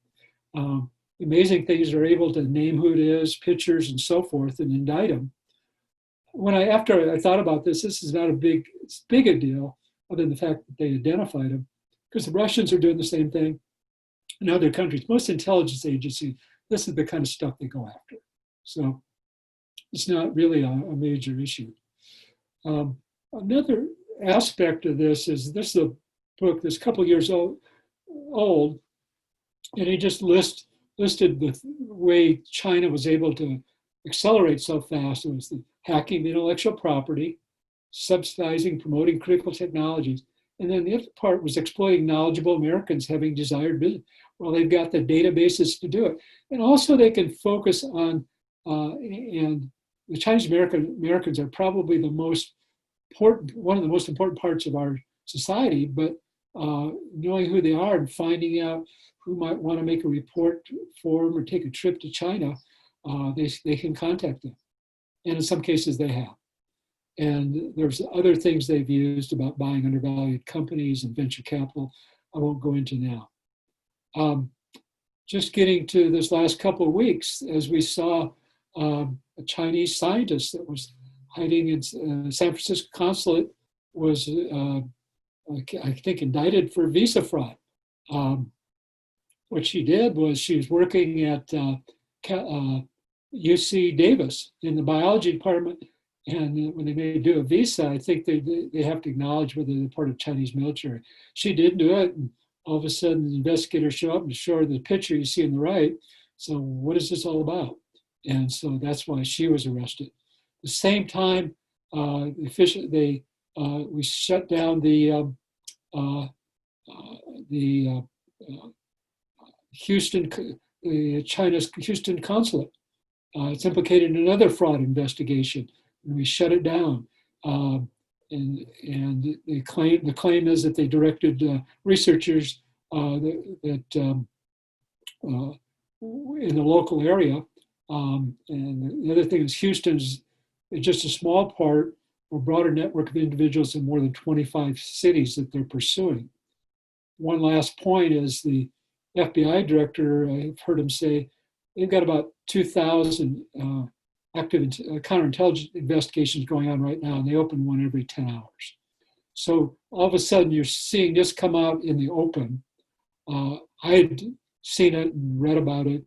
S1: Amazing things, they're able to name who it is, pictures and so forth, and indict them. After I thought about this is not it's big a deal, other than the fact that they identified him, because the Russians are doing the same thing in other countries. Most intelligence agencies, this is the kind of stuff they go after. So it's not really a major issue. Another aspect of this is a book that's a couple years old, and he just listed the way China was able to accelerate so fast. It was the hacking the intellectual property, subsidizing, promoting critical technologies. And then the other part was exploiting knowledgeable Americans having desired business. Well, they've got the databases to do it. And also they can focus on, and the Chinese Americans are probably one of the most important parts of our society, but knowing who they are and finding out who might want to make a report for them or take a trip to China, they can contact them. And in some cases they have. And there's other things they've used about buying undervalued companies and venture capital I won't go into now. Just getting to this last couple of weeks, as we saw a Chinese scientist that was hiding in San Francisco consulate was, I think, indicted for visa fraud. What she did was she was working at UC Davis in the biology department. And when they do a visa, I think they have to acknowledge whether they're part of Chinese military. She did do it, and all of a sudden the investigators show up and show her the picture you see on the right. So what is this all about? And so that's why she was arrested. At the same time, we shut down the China's Houston consulate. It's implicated in another fraud investigation. And we shut it down. And the claim is that they directed researchers in the local area. And the other thing is Houston's just a small part or broader network of individuals in more than 25 cities that they're pursuing. One last point is the FBI director, I've heard him say, they've got about 2,000 active counterintelligence investigations going on right now, and they open one every 10 hours. So all of a sudden you're seeing this come out in the open. I had seen it and read about it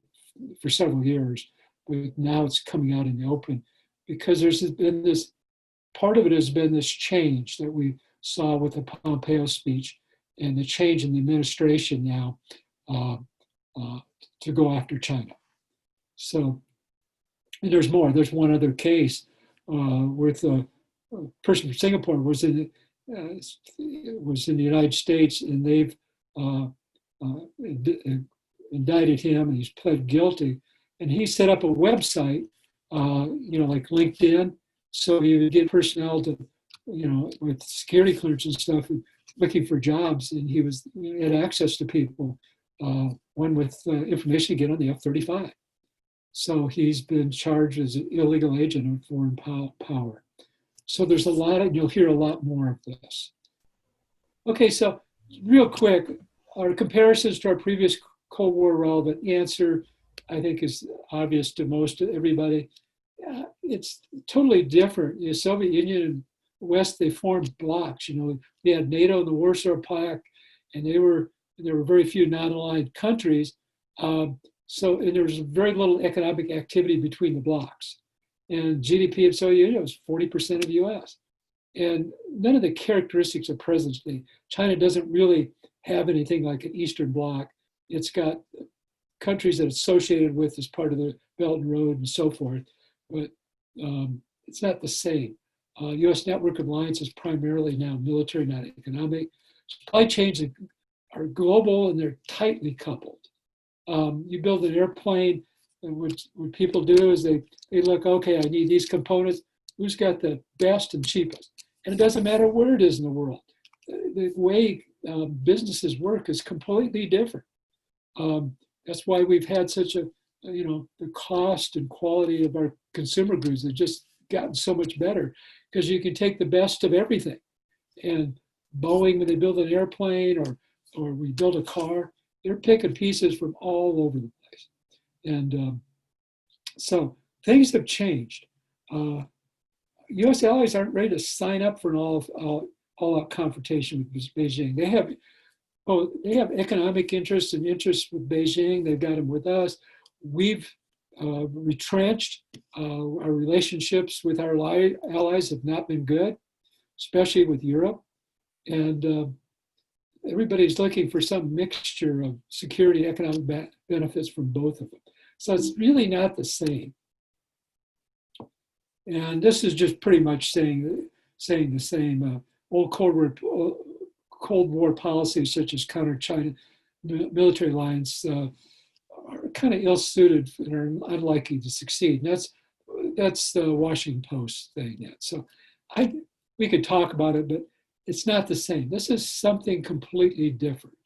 S1: for several years, but now it's coming out in the open because there's been this, part of it has been this change that we saw with the Pompeo speech and the change in the administration now uh, to go after China. So and there's more. There's one other case with a person from Singapore was in the United States, and they've indicted him, and he's pled guilty. And he set up a website, like LinkedIn, so he would get personnel to, with security clearance and stuff, looking for jobs, and he had access to people, one with information to get on the F-35. So he's been charged as an illegal agent of foreign power. So there's a lot, and you'll hear a lot more of this. Okay, so real quick, our comparisons to our previous Cold War relevant answer, I think, is obvious to most everybody. It's totally different. The Soviet Union and West, they formed blocs. We had NATO and the Warsaw Pact, and there were very few non-aligned countries. And there was very little economic activity between the blocs. And GDP of Soviet Union was 40% of the US. And none of the characteristics of present day. China doesn't really have anything like an Eastern Bloc. It's got countries that it's associated with as part of the Belt and Road and so forth, but it's not the same. US network of alliance is primarily now military, not economic. Supply chains are global and they're tightly coupled. You build an airplane, and what people do is they look, okay, I need these components. Who's got the best and cheapest? And it doesn't matter where it is in the world. The way businesses work is completely different. That's why we've had such the cost and quality of our consumer goods have just gotten so much better because you can take the best of everything. And Boeing, when they build an airplane or we build a car, they're picking pieces from all over the place. And so things have changed. US allies aren't ready to sign up for an all-out confrontation with Beijing. They have economic interests and interests with Beijing. They've got them with us. We've retrenched. Our relationships with our allies have not been good, especially with Europe. And everybody's looking for some mixture of security and economic benefits from both of them. So it's really not the same. And this is just pretty much saying the same. Old Cold War policies such as counter-China military alliance are kind of ill-suited and are unlikely to succeed. And that's the Washington Post saying that. So we could talk about it, but it's not the same. This is something completely different.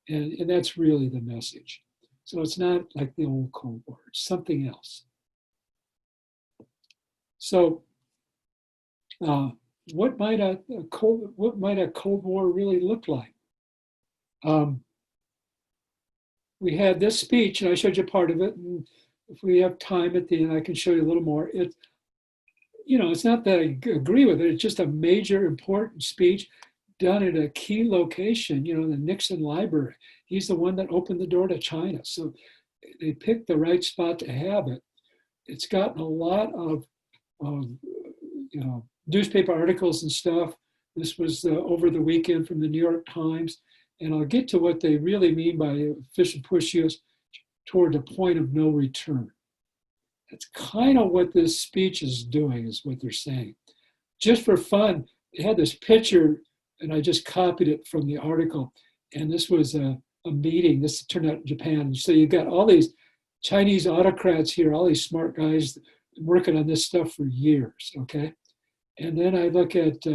S1: And that's really the message. So it's not like the old Cold War, it's something else. So what might a Cold War really look like? We had this speech, and I showed you part of it. And if we have time at the end, I can show you a little more. It's not that I agree with it. It's just a major, important speech done at a key location, the Nixon Library. He's the one that opened the door to China. So they picked the right spot to have it. It's gotten a lot of newspaper articles and stuff. This was over the weekend from the New York Times. And I'll get to what they really mean by official push us toward a point of no return. That's kind of what this speech is doing, is what they're saying. Just for fun, they had this picture, and I just copied it from the article. And this was a meeting. This turned out in Japan. So you've got all these Chinese autocrats here, all these smart guys working on this stuff for years, okay? And then I look at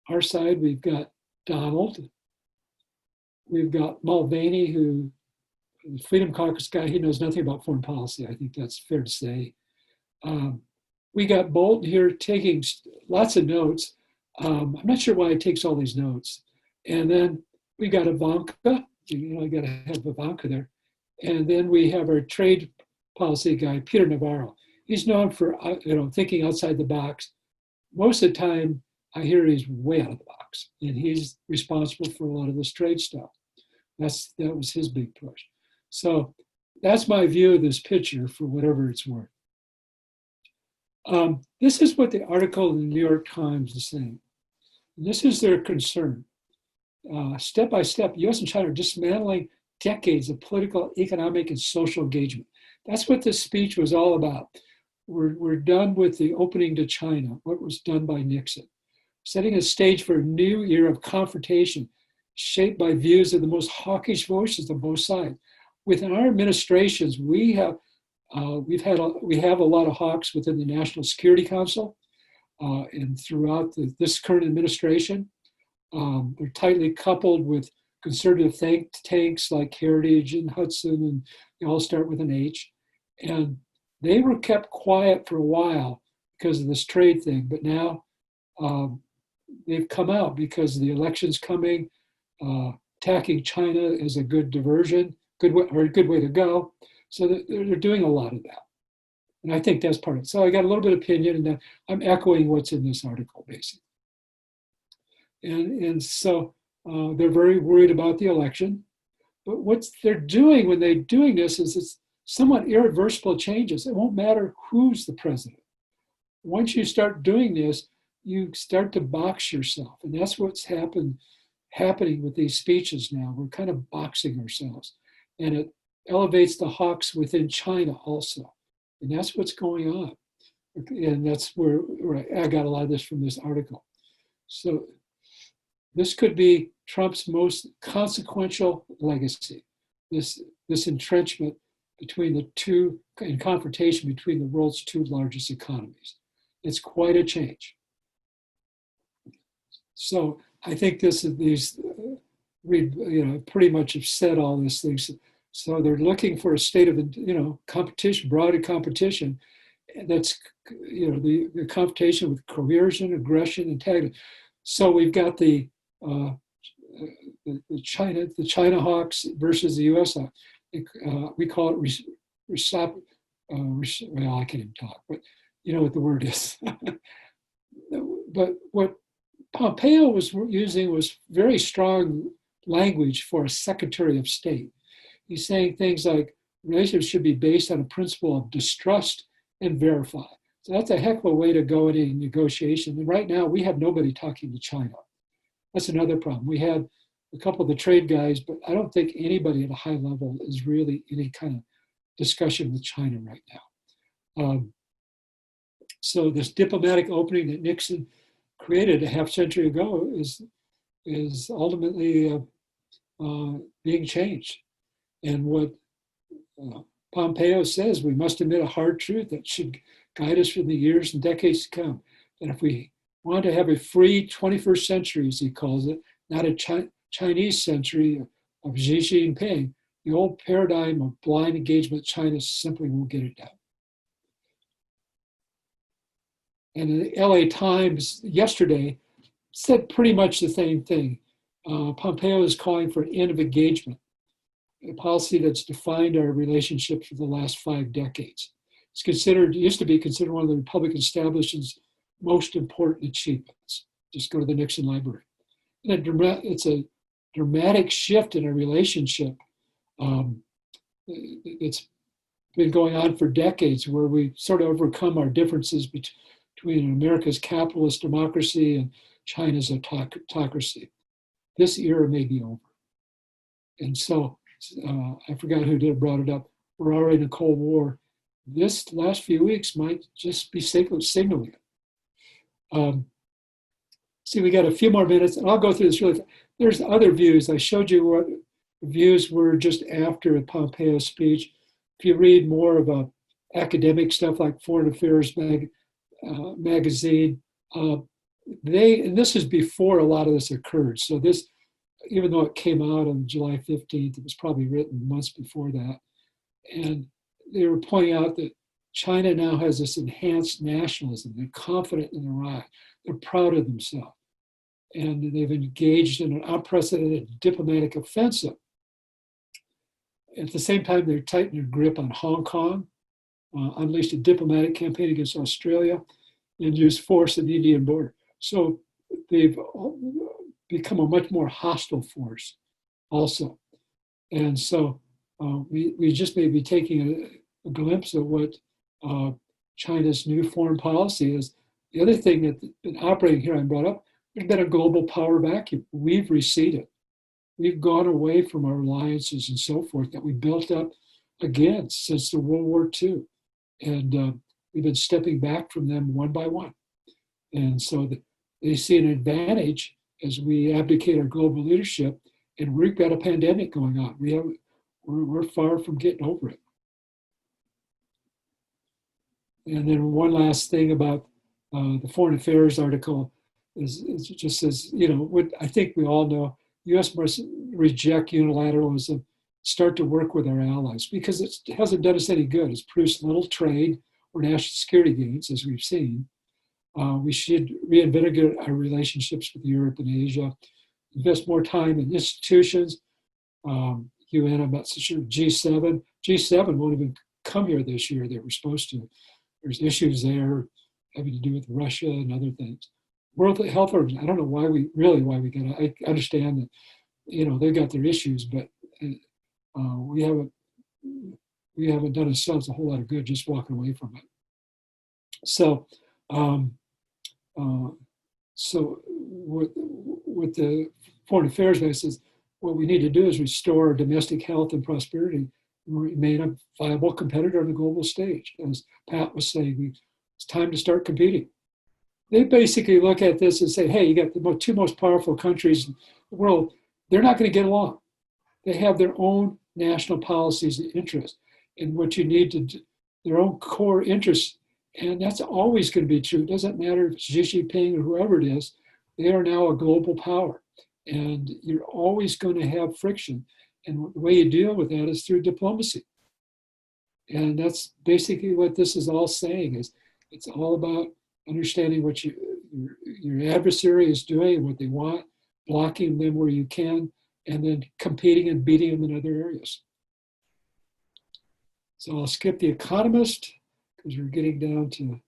S1: our side, we've got Donald. We've got Mulvaney, who, the Freedom Caucus guy, he knows nothing about foreign policy. I think that's fair to say. We got Bolton here taking lots of notes. I'm not sure why he takes all these notes. And then we got Ivanka. You got to have Ivanka there. And then we have our trade policy guy, Peter Navarro. He's known for thinking outside the box. Most of the time, I hear he's way out of the box, and he's responsible for a lot of this trade stuff. That was his big push. So that's my view of this picture, for whatever it's worth. This is what the article in the New York Times is saying. And this is their concern. Step by step, US and China are dismantling decades of political, economic, and social engagement. That's what this speech was all about. We're done with the opening to China, what was done by Nixon, setting a stage for a new era of confrontation shaped by views of the most hawkish voices on both sides. Within our administrations, we have a lot of hawks within the National Security Council and throughout this current administration. They're tightly coupled with conservative think tanks like Heritage and Hudson, and they all start with an H. And they were kept quiet for a while because of this trade thing, but now they've come out because the election's coming. Attacking China is a good diversion, or a good way to go. So they're doing a lot of that. And I think that's part of it. So I got a little bit of opinion, and I'm echoing what's in this article, basically. And so they're very worried about the election. But what they're doing when they're doing this is it's somewhat irreversible changes. It won't matter who's the president. Once you start doing this, you start to box yourself. And that's what's happening with these speeches now. We're kind of boxing ourselves. And it elevates the hawks within China also. And that's what's going on. And that's where I got a lot of this from this article. So this could be Trump's most consequential legacy, this entrenchment between the two, in confrontation between the world's two largest economies. It's quite a change. So I think we pretty much have said all these things. So they're looking for a state of, competition, broader competition. And that's, the confrontation with coercion, aggression, antagonism. So we've got the China hawks versus the U.S. hawks. We call it well, I can't even talk, but you know what the word is. But what Pompeo was using was very strong language for a Secretary of State. He's saying things like relationships should be based on a principle of distrust and verify. So that's a heck of a way to go in a negotiation. And right now we have nobody talking to China. That's another problem. We had a couple of the trade guys, but I don't think anybody at a high level is really any kind of discussion with China right now. So this diplomatic opening that Nixon created a half century ago is ultimately being changed. And what Pompeo says, we must admit a hard truth that should guide us for the years and decades to come. That if we want to have a free 21st century, as he calls it, not a Chinese century of Xi Jinping, the old paradigm of blind engagement with China simply won't get it done. And the LA Times yesterday said pretty much the same thing. Pompeo is calling for an end of engagement, a policy that's defined our relationship for the last 5 decades. It used to be considered one of the Republican establishment's most important achievements. Just go to the Nixon Library. And it's a dramatic shift in our relationship. It's been going on for decades, where we sort of overcome our differences between America's capitalist democracy and China's autocracy. This era may be over. And so, I forgot who brought it up. We're already in a Cold War. This last few weeks might just be signaling it. See, we got a few more minutes, and I'll go through this really fast. There's other views. I showed you what views were just after Pompeo's speech. If you read more of academic stuff like Foreign Affairs magazine, and this is before a lot of this occurred. So this, even though it came out on July 15th, it was probably written months before that. And they were pointing out that China now has this enhanced nationalism. They're confident in their right. They're proud of themselves. And they've engaged in an unprecedented diplomatic offensive. At the same time, they're tightening their grip on Hong Kong, unleashed a diplomatic campaign against Australia, and used force at the Indian border. So they've become a much more hostile force also. And so we just may be taking a glimpse of what China's new foreign policy is. The other thing that's been operating here, I brought up, there's been a global power vacuum. We've receded. We've gone away from our alliances and so forth that we built up again since the World War II. And we've been stepping back from them one by one. And so they see an advantage as we abdicate our global leadership, and we've got a pandemic going on. We're far from getting over it. And then one last thing about the Foreign Affairs article is it just says, what I think we all know, U.S. must reject unilateralism, start to work with our allies, because it hasn't done us any good. It's produced little trade or national security gains, as we've seen. We should reinvigorate our relationships with Europe and Asia, invest more time in institutions, UN, I'm not so sure, G7. G7 won't even come here this year. They were supposed to. There's issues there having to do with Russia and other things. World Health Organization, I don't know why we got to, I understand that, they've got their issues, but we haven't done ourselves a whole lot of good just walking away from it. So, what the Foreign Affairs guy says, what we need to do is restore our domestic health and prosperity and remain a viable competitor on the global stage. As Pat was saying, it's time to start competing. They basically look at this and say, hey, you got the two most powerful countries in the world. They're not going to get along. They have their own national policies and interests, and what you need to do, their own core interests. And that's always going to be true. It doesn't matter if it's Xi Jinping or whoever it is. They are now a global power. And you're always going to have friction. And the way you deal with that is through diplomacy. And that's basically what this is all saying, is it's all about understanding what your adversary is doing and what they want, blocking them where you can, and then competing and beating them in other areas. So I'll skip The Economist, because we're getting down to,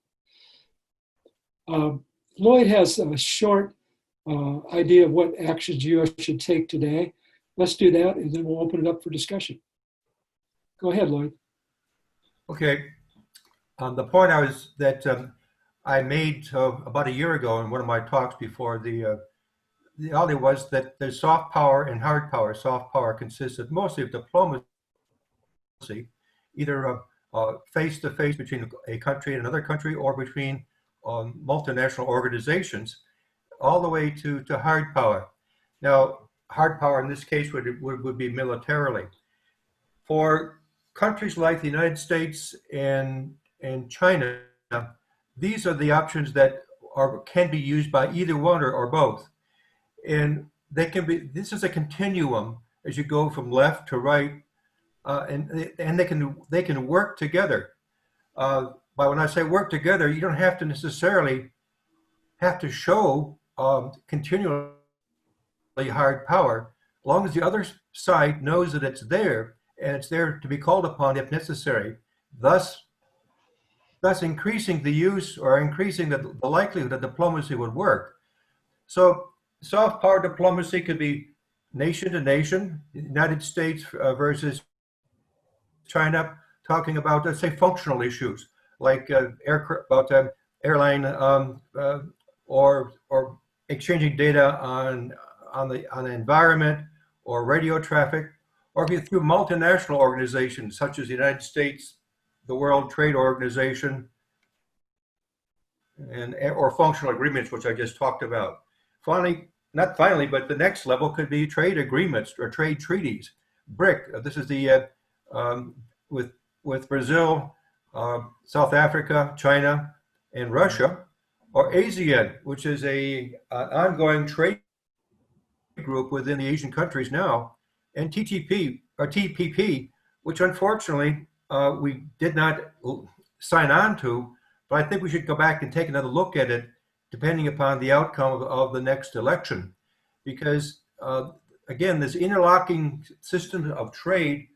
S1: Lloyd has a short idea of what actions U.S. should take today. Let's do that, and then we'll open it up for discussion. Go ahead, Lloyd.
S2: Okay. The point I made about a year ago in one of my talks before the OLLI was that there's soft power and hard power. Soft power consists of mostly of diplomacy, either face-to-face between a country and another country, or between multinational organizations, all the way to hard power. Now, hard power in this case would be militarily. For countries like the United States and China, these are the options that can be used by either one or both. And this is a continuum as you go from left to right, and they can work together. But when I say work together, you don't have to necessarily have to show continually hard power, as long as the other side knows that it's there and it's there to be called upon if necessary, thus increasing the use or increasing the likelihood that diplomacy would work. So soft power diplomacy could be nation to nation, United States versus China, talking about, let's say, functional issues like airline or exchanging data on the environment or radio traffic, or through multinational organizations such as the United States, the World Trade Organization, or functional agreements, which I just talked about. Not finally, but the next level could be trade agreements or trade treaties. BRIC, this is the with Brazil, South Africa, China, and Russia, or ASEAN, which is an ongoing trade group within the Asian countries now, and TPP, which unfortunately we did not sign on to, but I think we should go back and take another look at it depending upon the outcome of the next election. Because again, this interlocking system of trade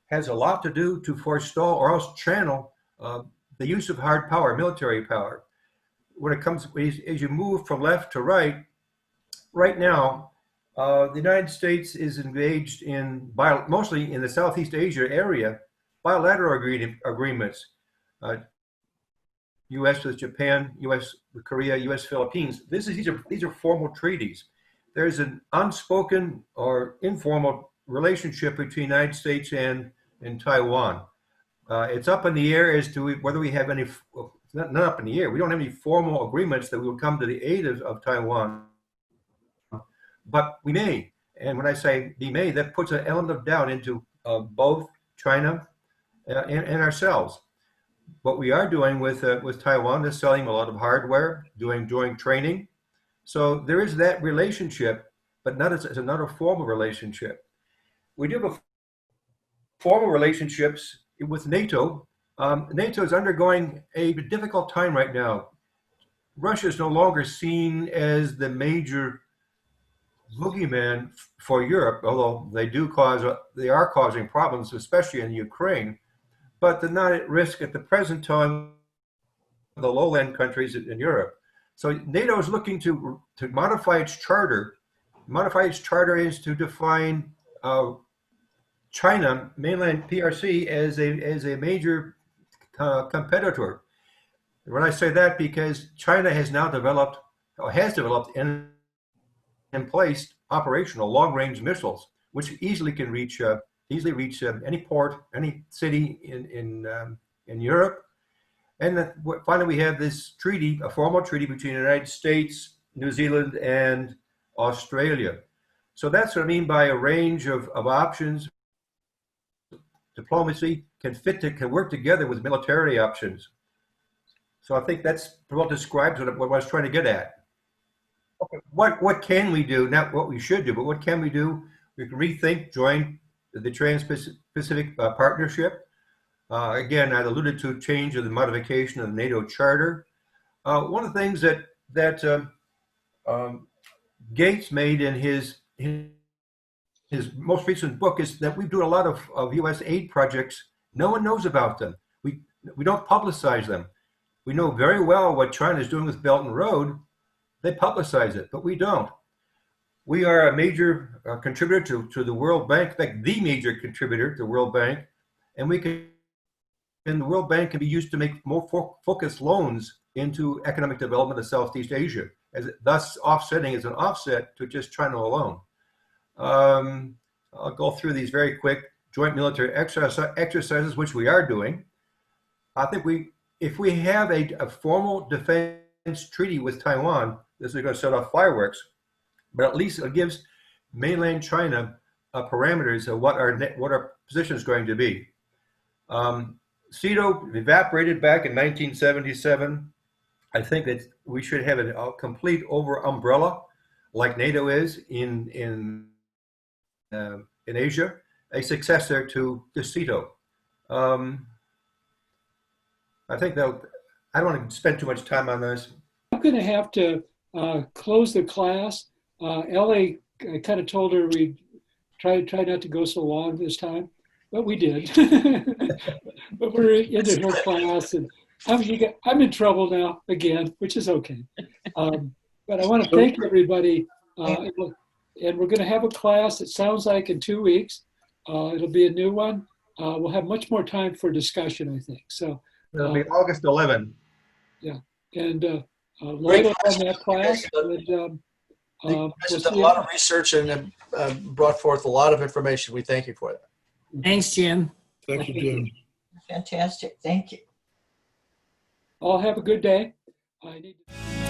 S2: has a lot to do to forestall or else channel the use of hard power, military power. when it comes, as you move from left to right, right now, the United States is engaged in, mostly in the Southeast Asia area, bilateral agreements. U.S. with Japan, U.S. with Korea, U.S. Philippines. These are formal treaties. There's an unspoken or informal relationship between the United States and Taiwan. It's up in the air as to whether we have any, not up in the air, we don't have any formal agreements that we will come to the aid of Taiwan, but we may. And when I say we may, that puts an element of doubt into both China and ourselves. What we are doing with Taiwan is selling a lot of hardware, doing training. So there is that relationship, but not as not a formal relationship. We do have formal relationships with NATO. NATO is undergoing a difficult time right now. Russia is no longer seen as the major boogeyman for Europe, although they are causing problems, especially in Ukraine. But they're not at risk at the present time, the lowland countries in Europe. So NATO is looking to modify its charter. Modify its charter is to define China, mainland PRC, as a major competitor. When I say that, because China has now developed and placed operational long-range missiles, which easily reach any port, any city in Europe. And finally, we have this treaty, a formal treaty between the United States, New Zealand, and Australia. So that's what I mean by a range of options. Diplomacy can work together with military options. So I think that's well describes what I was trying to get at. Okay. What can we do? Not what we should do, but what can we do? We can rethink, join the Trans-Pacific Partnership. Again, I alluded to change of the modification of the NATO Charter. One of the things that Gates made in his most recent book is that we do a lot of U.S. aid projects. No one knows about them. We don't publicize them. We know very well what China is doing with Belt and Road. They publicize it, but we don't. We are a major contributor to the World Bank, in fact, the major contributor to the World Bank, and the World Bank can be used to make more focused loans into economic development of Southeast Asia, thus offsetting as an offset to just China alone. I'll go through these very quick. Joint military exercises, which we are doing. I think if we have a formal defense treaty with Taiwan, this is going to set off fireworks, but at least it gives mainland China parameters of what our position is going to be. CETO evaporated back in 1977. I think that we should have a complete over umbrella, like NATO is in Asia, a successor to CETO. I think that I don't want to spend too much time on this.
S1: I'm going to have to close the class. Ellie, I kind of told her we'd try not to go so long this time, but we did. But we're into her class, and I'm in trouble now again, which is okay. But I want to thank everybody, and we're going to have a class. It sounds like in 2 weeks. It'll be a new one. We'll have much more time for discussion, I think. So
S2: it'll be August 11.
S1: Yeah, and later on that class.
S4: You guys have done a lot of research and brought forth a lot of information. We thank you for that.
S5: Thanks, Jim.
S6: Thank you, Jim.
S7: Fantastic. Thank you.
S1: All have a good day. I need to